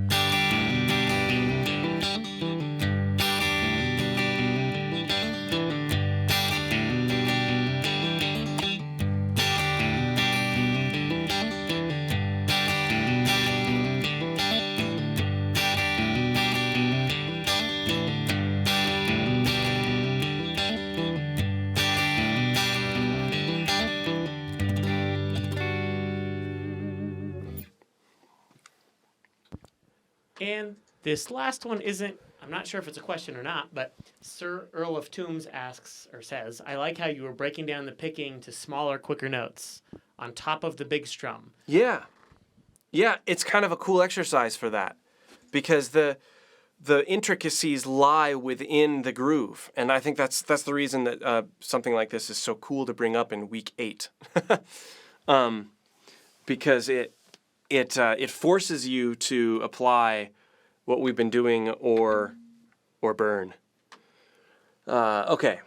And this last one isn't, I'm not sure if it's a question or not, but Sir Earl of Toombs asks, or says, I like how you were breaking down the picking to smaller, quicker notes on top of the big strum. Yeah. Yeah, it's kind of a cool exercise for that because the intricacies lie within the groove. And I think that's the reason that something like this is so cool to bring up in week 8. Because it forces you to apply what we've been doing or burn. Okay.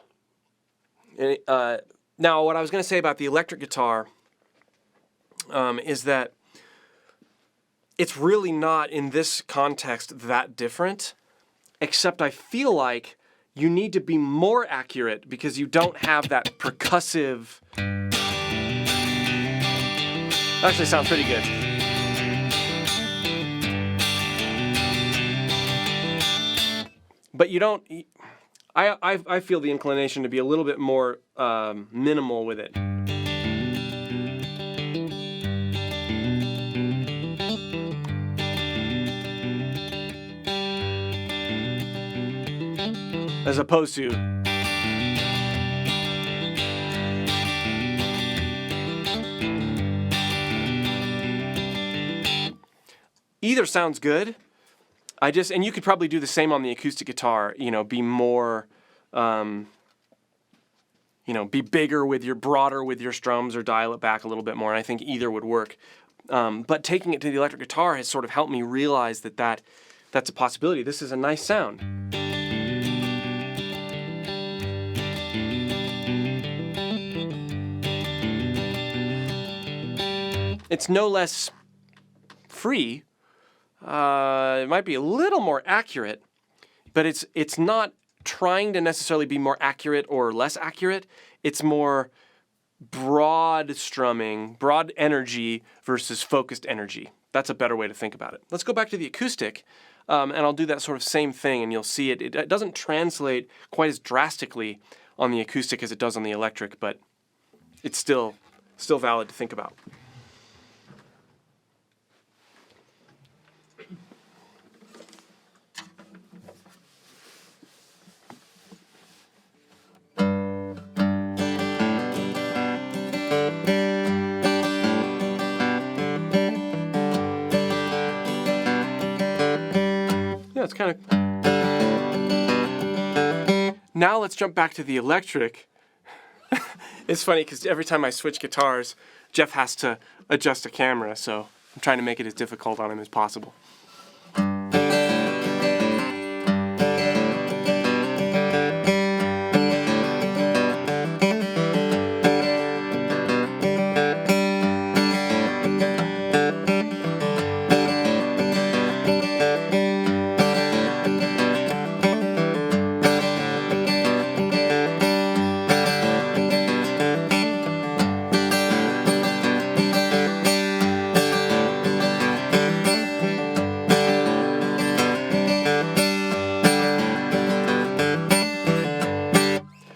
Now, what I was going to say about the electric guitar is that it's really not in this context that different, except I feel like you need to be more accurate because you don't have that percussive. Actually sounds pretty good. But you don't. I feel the inclination to be a little bit more minimal with it. As opposed to. Either sounds good. And you could probably do the same on the acoustic guitar, be more, be bigger broader with your strums or dial it back a little bit more. And I think either would work. But taking it to the electric guitar has sort of helped me realize that's a possibility. This is a nice sound. It's no less free. It might be a little more accurate, but it's not trying to necessarily be more accurate or less accurate. It's more broad strumming, broad energy versus focused energy. That's a better way to think about it. Let's go back to the acoustic, and I'll do that sort of same thing, and you'll see it doesn't translate quite as drastically on the acoustic as it does on the electric, but it's still valid to think about. Yeah, it's kind of... Now let's jump back to the electric. It's funny because every time I switch guitars, Jeff has to adjust a camera, so I'm trying to make it as difficult on him as possible.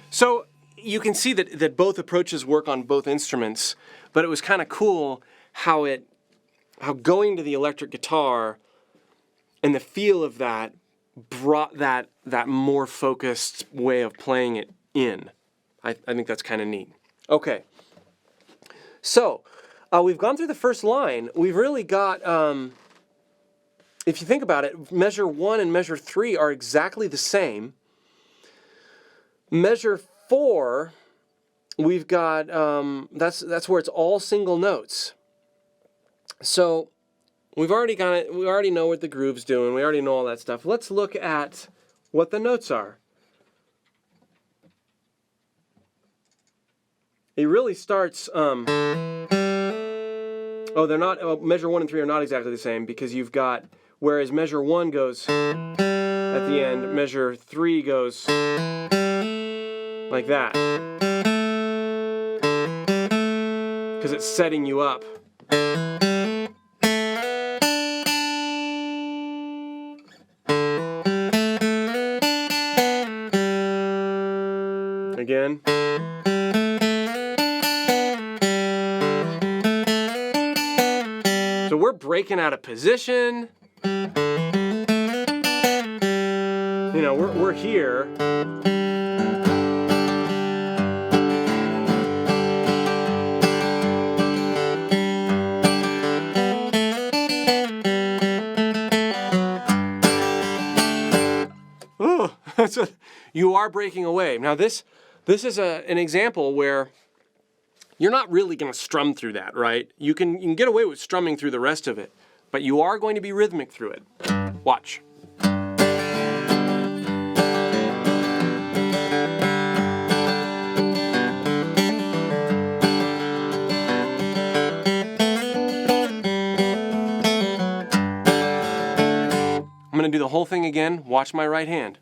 So you can see that both approaches work on both instruments, but it was kind of cool how going to the electric guitar and the feel of that brought that more focused way of playing it in. I think that's kind of neat. Okay, so we've gone through the first line. We've really got, if you think about it, measure 1 and measure 3 are exactly the same. Measure 4, we've got, that's where it's all single notes. So we've already got it, we already know what the groove's doing, we already know all that stuff. Let's look at what the notes are. It really starts, they're not, measure 1 and 3 are not exactly the same because you've got, whereas measure 1 goes at the end, measure 3 goes like that, because it's setting you up. Again. So we're breaking out of position. You know, we're here. So you are breaking away. Now this is an example where you're not really going to strum through that, right? You can get away with strumming through the rest of it, but you are going to be rhythmic through it. Watch. I'm going to do the whole thing again. Watch my right hand.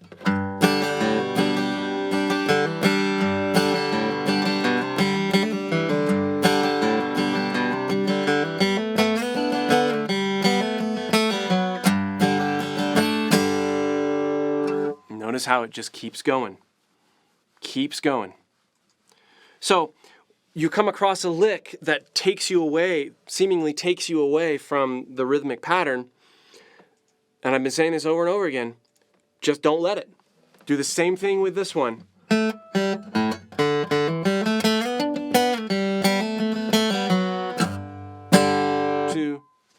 Notice how it just keeps going. Keeps going. So you come across a lick that takes you away, seemingly takes you away from the rhythmic pattern. And I've been saying this over and over again. Just don't let it. Do the same thing with this one. 2,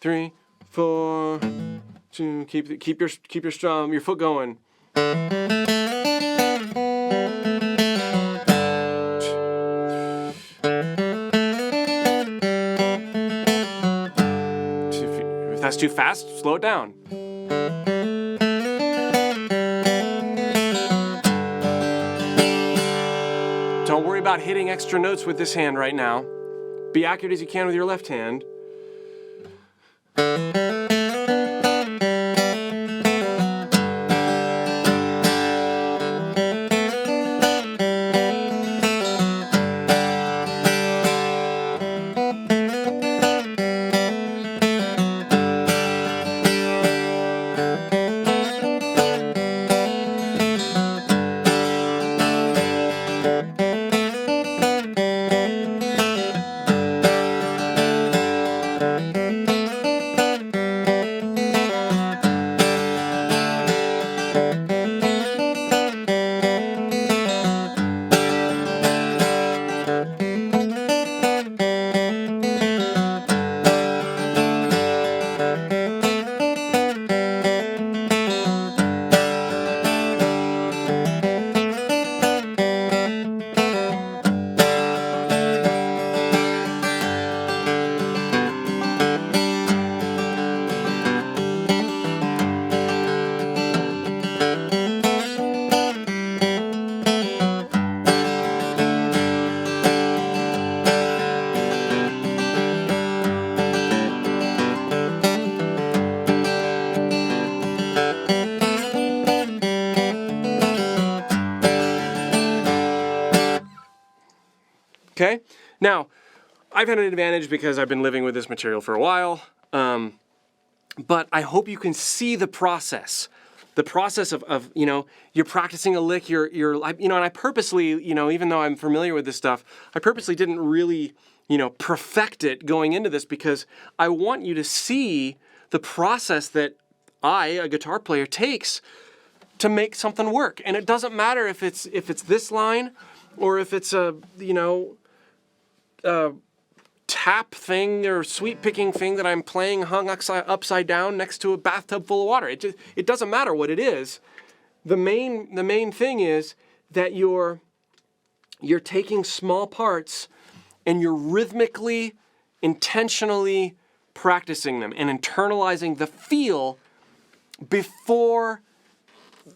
3, 4. 2. Keep your strum, your foot going. If that's too fast, slow it down. Don't worry about hitting extra notes with this hand right now. Be accurate as you can with your left hand. Now, I've had an advantage because I've been living with this material for a while, but I hope you can see the process. The process of you're practicing a lick, and I purposely, even though I'm familiar with this stuff, I purposely didn't really, perfect it going into this because I want you to see the process that a guitar player, takes to make something work. And it doesn't matter if it's this line or if it's a tap thing or sweep picking thing that I'm playing hung upside down next to a bathtub full of water. It doesn't matter what it is. The main thing is that you're taking small parts and you're rhythmically, intentionally practicing them and internalizing the feel before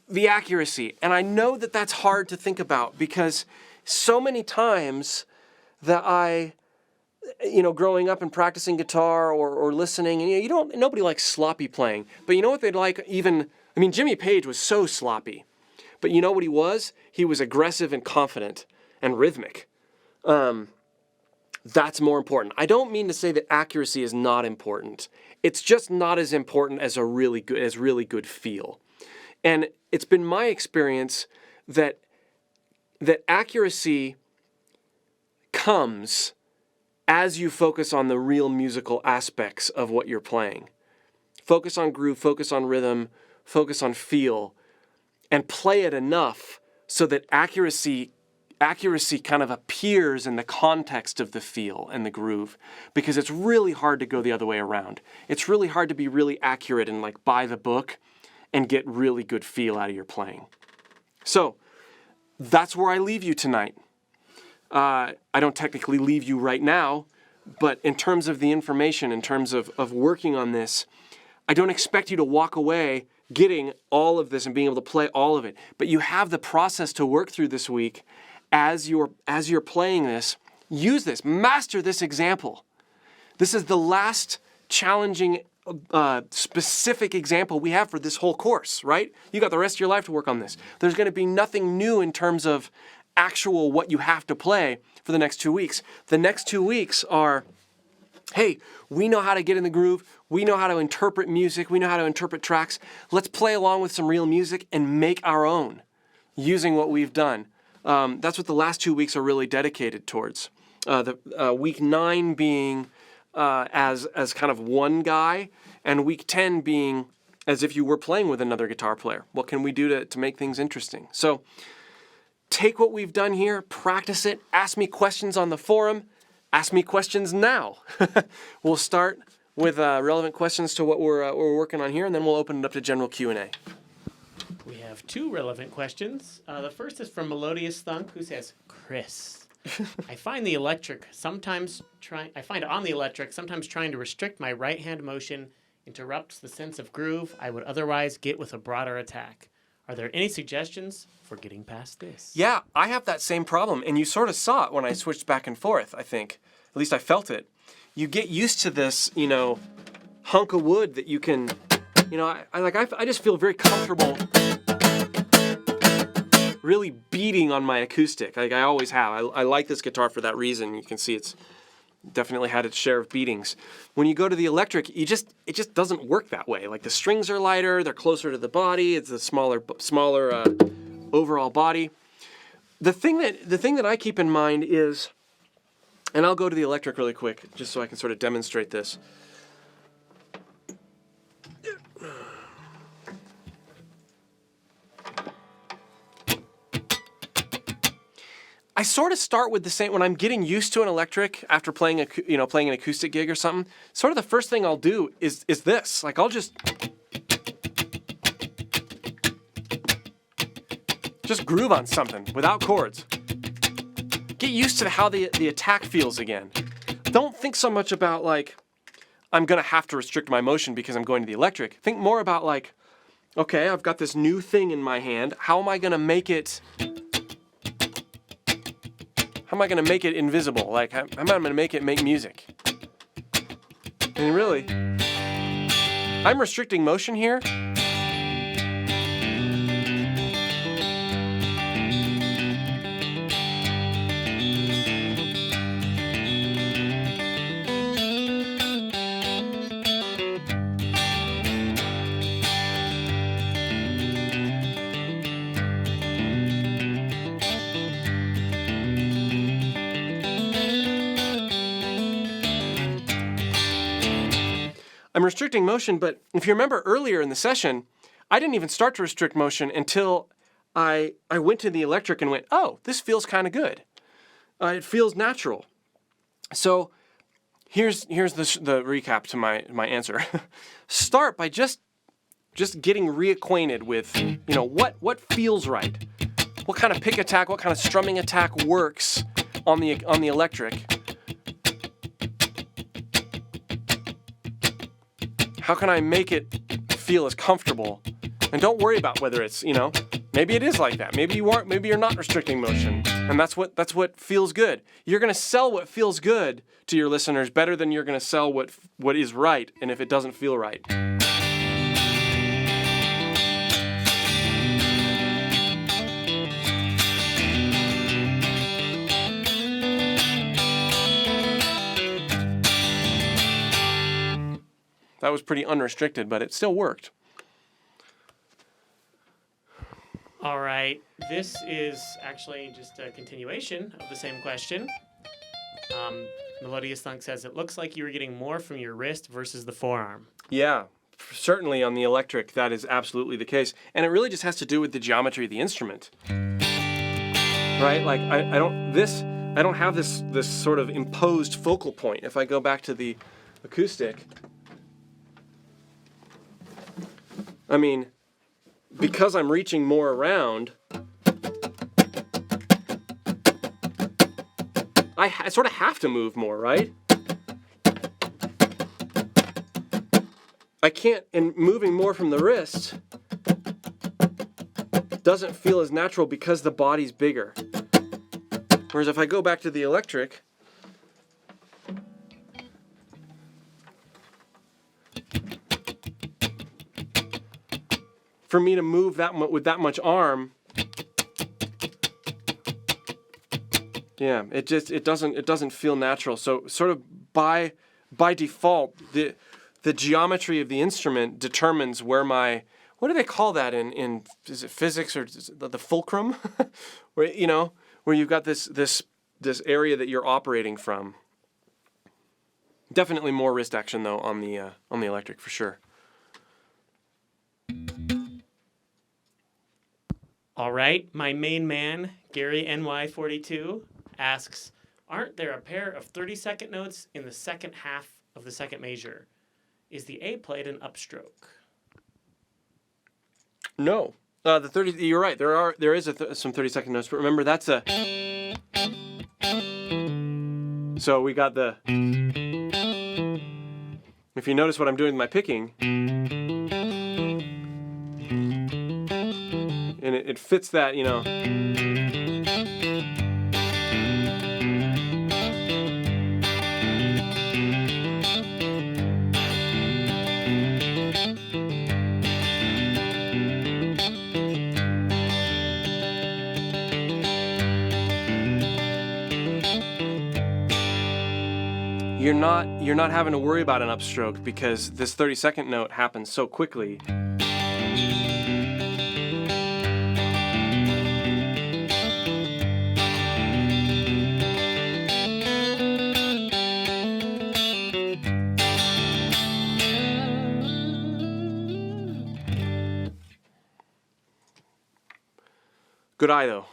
the accuracy. And I know that that's hard to think about because so many times that growing up and practicing guitar or listening, and nobody likes sloppy playing. But you know what they'd like Jimmy Page was so sloppy. But you know what he was? He was aggressive and confident and rhythmic. That's more important. I don't mean to say that accuracy is not important. It's just not as important as really good feel. And it's been my experience that accuracy comes as you focus on the real musical aspects of what you're playing. Focus on groove, focus on rhythm, focus on feel, and play it enough so that accuracy kind of appears in the context of the feel and the groove, because it's really hard to go the other way around. It's really hard to be really accurate and by the book and get really good feel out of your playing. So that's where I leave you tonight. I don't technically leave you right now, but in terms of the information, in terms of working on this, I don't expect you to walk away getting all of this and being able to play all of it. But you have the process to work through this week as you're playing this. Use this. Master this example. This is the last challenging, specific example we have for this whole course, right? You got the rest of your life to work on this. There's going to be nothing new in terms of actual what you have to play for the next 2 weeks. The next 2 weeks are, hey, we know how to get in the groove. We know how to interpret music. We know how to interpret tracks. Let's play along with some real music and make our own using what we've done. That's what the last 2 weeks are really dedicated towards. Week 9 being as kind of one guy, and week 10 being as if you were playing with another guitar player. What can we do to make things interesting? So take what we've done here, practice it, ask me questions on the forum, ask me questions now. We'll start with relevant questions to what we're working on here, and then we'll open it up to general Q&A. We have 2 relevant questions. The first is from Melodious Thunk, who says, Chris, I find on the electric sometimes trying to restrict my right hand motion interrupts the sense of groove I would otherwise get with a broader attack. Are there any suggestions for getting past this? Yeah, I have that same problem, and you sort of saw it when I switched back and forth, I think. At least I felt it. You get used to this, hunk of wood that you can, I just feel very comfortable really beating on my acoustic, like I always have. I like this guitar for that reason. You can see it's definitely had its share of beatings. When you go to the electric, it just doesn't work that way. Like the strings are lighter, they're closer to the body, it's a smaller overall body. The thing that I keep in mind is, and I'll go to the electric really quick just so I can sort of demonstrate this. I sort of start with the same, when I'm getting used to an electric after playing an acoustic gig or something, sort of the first thing I'll do is this. Like I'll just groove on something without chords. Get used to how the attack feels again. Don't think so much about like, I'm going to have to restrict my motion because I'm going to the electric. Think more about like, okay, I've got this new thing in my hand. How am I going to make it invisible? Like, how am I going to make it make music? And really, I'm restricting motion here. I'm restricting motion, but if you remember earlier in the session, I didn't even start to restrict motion until I went to the electric and went, oh, this feels kind of good. It feels natural. So here's the recap to my answer. Start by just getting reacquainted with, what feels right. What kind of pick attack, what kind of strumming attack works on the electric. How can I make it feel as comfortable? And don't worry about whether it's, maybe it is like that. Maybe you're not restricting motion. And that's what feels good. You're going to sell what feels good to your listeners better than you're going to sell what is right, and if it doesn't feel right. That was pretty unrestricted, but it still worked. All right. This is actually just a continuation of the same question. Melodious Thunk says, it looks like you were getting more from your wrist versus the forearm. Yeah, certainly on the electric, that is absolutely the case. And it really just has to do with the geometry of the instrument. Right? Like, I don't have this sort of imposed focal point. If I go back to the acoustic, I mean, because I'm reaching more around, I sort of have to move more, right? I can't, and moving more from the wrist doesn't feel as natural because the body's bigger. Whereas if I go back to the electric, for me to move with that much arm, yeah, it doesn't feel natural. So sort of by default, the geometry of the instrument determines where what do they call that in is it physics or is it the fulcrum, where you've got this area that you're operating from. Definitely more wrist action though on the electric for sure. All right, my main man, Gary NY42, asks, aren't there a pair of 30-second notes in the second half of the second measure? Is the A played an upstroke? No. You're right. There is some 30-second notes, but remember that's a. So we got the. If you notice what I'm doing with my picking, and it fits that, You're not having to worry about an upstroke because this 30-second note happens so quickly. Good eye though.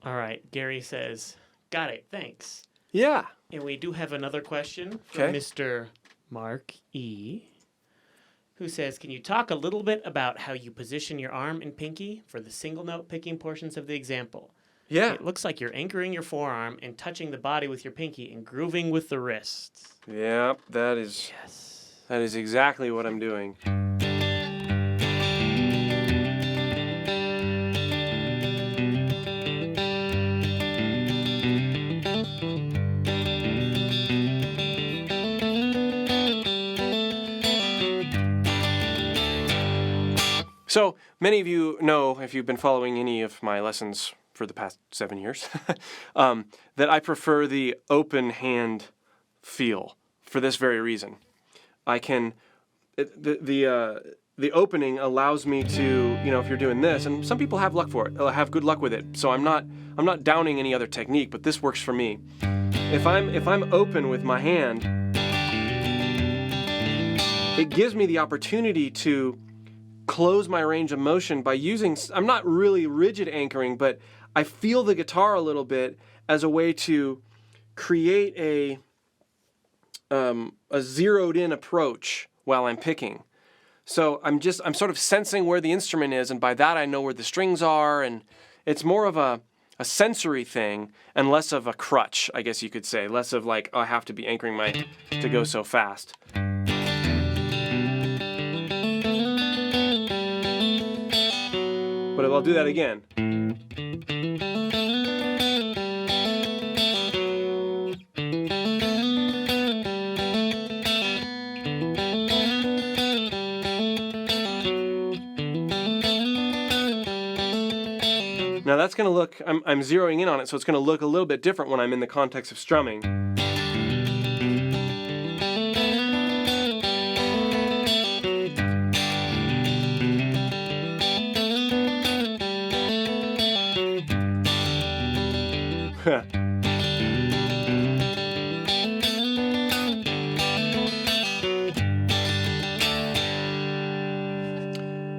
All right, Gary says, got it, thanks. Yeah. And we do have another question from Okay. Mr. Mark E., who says, can you talk a little bit about how you position your arm and pinky for the single note picking portions of the example? Yeah. It looks like you're anchoring your forearm and touching the body with your pinky and grooving with the wrist. Yep, that is exactly what I'm doing. So many of you know, if you've been following any of my lessons for the past 7 years, that I prefer the open hand feel for this very reason. I can, the opening allows me to, if you're doing this, and some people have luck for it, have good luck with it. So I'm not downing any other technique, but this works for me. If I'm open with my hand, it gives me the opportunity to close my range of motion by using, I'm not really rigid anchoring, but I feel the guitar a little bit as a way to create a zeroed in approach while I'm picking. So I'm sort of sensing where the instrument is, and by that I know where the strings are, and it's more of a sensory thing and less of a crutch, I guess you could say. Less of like, oh, I have to be anchoring to go so fast. But I'll do that again. Now that's going to look, I'm zeroing in on it, so it's going to look a little bit different when I'm in the context of strumming.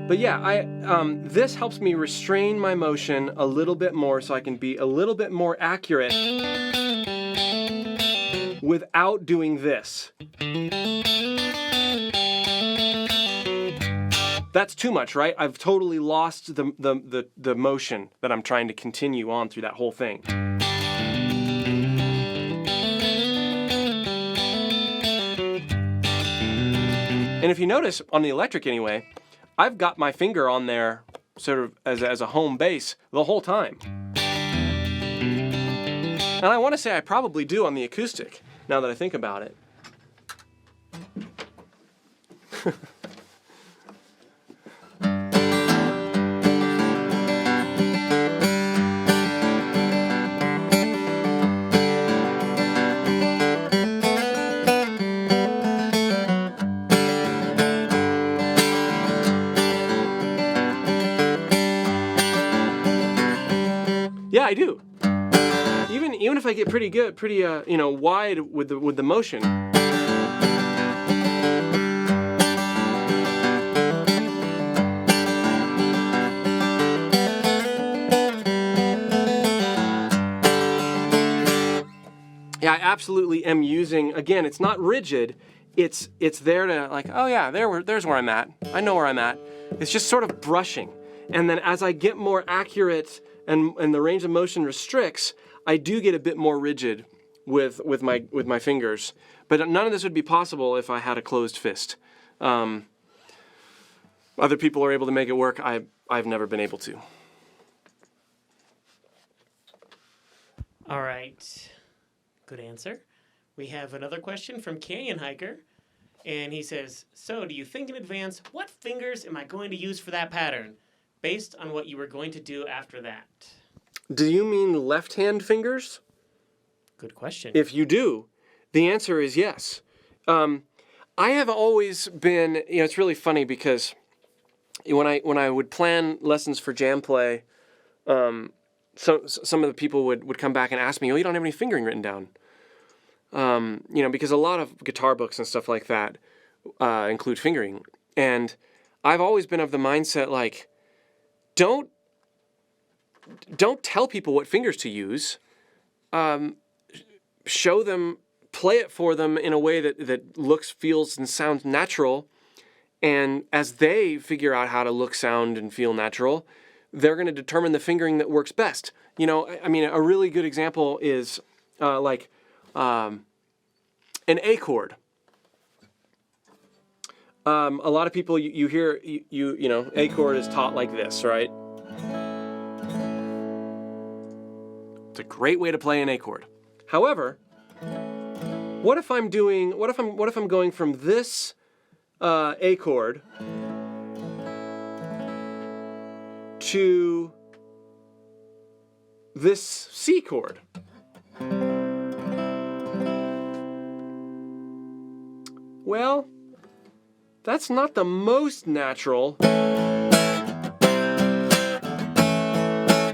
But yeah, this helps me restrain my motion a little bit more so I can be a little bit more accurate without doing this. That's too much, right? I've totally lost the motion that I'm trying to continue on through that whole thing. And if you notice, on the electric anyway, I've got my finger on there sort of as a home base the whole time. And I want to say I probably do on the acoustic, now that I think about it. Yeah, I do. Even if I get pretty good, pretty wide with the motion. Yeah, I absolutely am using. Again, it's not rigid. It's there to like, oh yeah, there's where I'm at. I know where I'm at. It's just sort of brushing, and then as I get more accurate. And the range of motion restricts, I do get a bit more rigid with my fingers. But none of this would be possible if I had a closed fist. Other people are able to make it work. I've never been able to. All right. Good answer. We have another question from Canyon Hiker. And he says, so do you think in advance, what fingers am I going to use for that pattern? Based on what you were going to do after that. Do you mean left-hand fingers? Good question. If you do, the answer is yes. I have always been, it's really funny because when I would plan lessons for JamPlay, some of the people would come back and ask me, oh, you don't have any fingering written down. Because a lot of guitar books and stuff like that include fingering. And I've always been of the mindset like, Don't tell people what fingers to use. Show them, play it for them in a way that looks, feels, and sounds natural. And as they figure out how to look, sound, and feel natural, they're going to determine the fingering that works best. A really good example is an A chord. A lot of people, you hear, A chord is taught like this, right? It's a great way to play an A chord. However, what if I'm going from this A chord to this C chord? Well, that's not the most natural.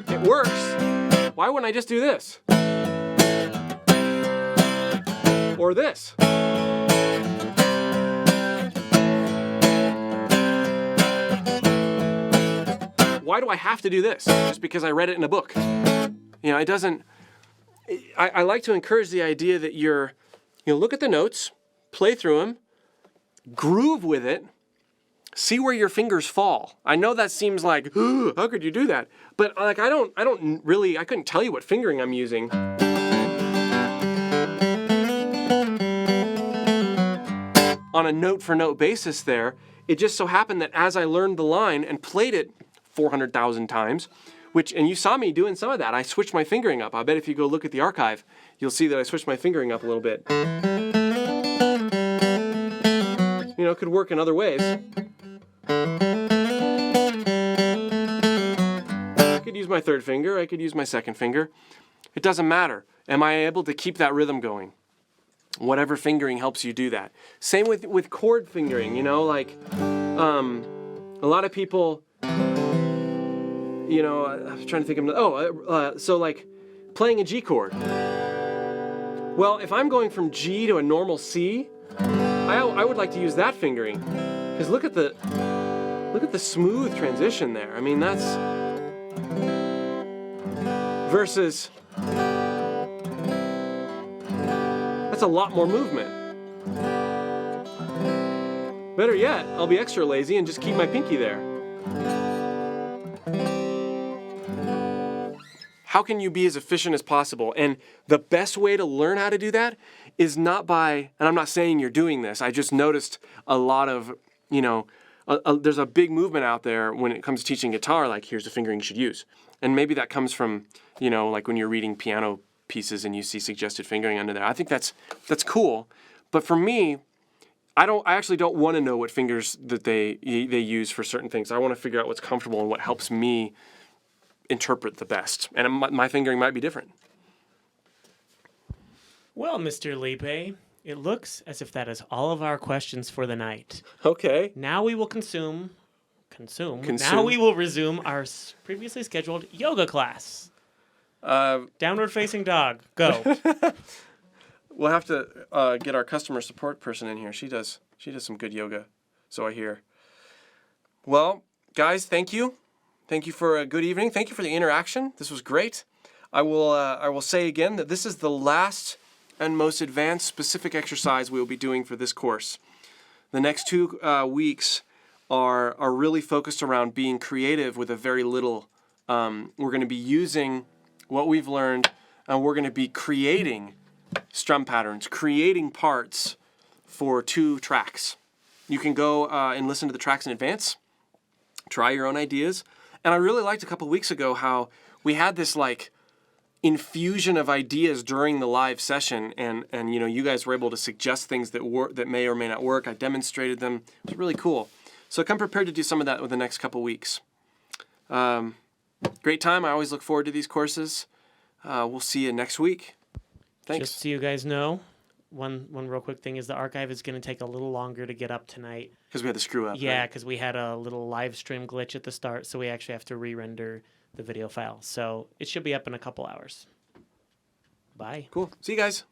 It works. Why wouldn't I just do this? Or this? Why do I have to do this? Just because I read it in a book? It doesn't... I like to encourage the idea that look at the notes, play through them, groove with it, see where your fingers fall. I know that seems like, how could you do that? But like, I couldn't tell you what fingering I'm using. On a note-for-note basis there, it just so happened that as I learned the line and played it 400,000 times, and you saw me doing some of that, I switched my fingering up. I bet if you go look at the archive, you'll see that I switched my fingering up a little bit. It could work in other ways. I could use my third finger, I could use my second finger. It doesn't matter. Am I able to keep that rhythm going? Whatever fingering helps you do that. Same with chord fingering, a lot of people, I'm trying to think of, so like playing a G chord. Well, if I'm going from G to a normal C, I would like to use that fingering, because look at the smooth transition there. I mean, that's versus that's a lot more movement. Better yet, I'll be extra lazy and just keep my pinky there. How can you be as efficient as possible? And the best way to learn how to do that is not by, and I'm not saying you're doing this, I just noticed a lot of, there's a big movement out there when it comes to teaching guitar, like here's the fingering you should use. And maybe that comes from, like when you're reading piano pieces and you see suggested fingering under there. I think that's cool. But for me, I actually don't want to know what fingers that they use for certain things. I want to figure out what's comfortable and what helps me interpret the best. And my fingering might be different. Well, Mr. Lipe, it looks as if that is all of our questions for the night. Okay. Now we will consume. Now we will resume our previously scheduled yoga class. Downward facing dog. Go. We'll have to get our customer support person in here. She does some good yoga, so I hear. Well, guys, thank you. Thank you for a good evening. Thank you for the interaction. This was great. I will say again that this is the last and most advanced specific exercise we will be doing for this course. The next 2 weeks are really focused around being creative with a very little. We're going to be using what we've learned, and we're going to be creating strum patterns, creating parts for 2 tracks. You can go and listen to the tracks in advance, try your own ideas. And I really liked a couple weeks ago how we had this like infusion of ideas during the live session, and you guys were able to suggest things that may or may not work. I demonstrated them. It was really cool. So come prepared to do some of that over the next couple weeks. Great time. I always look forward to these courses. We'll see you next week. Thanks. Just so you guys know, one real quick thing is the archive is going to take a little longer to get up tonight. Because we had to screw up. Yeah, right? because we had a little live stream glitch at the start, so we actually have to re-render the video file. So it should be up in a couple hours. Bye. Cool. See you guys.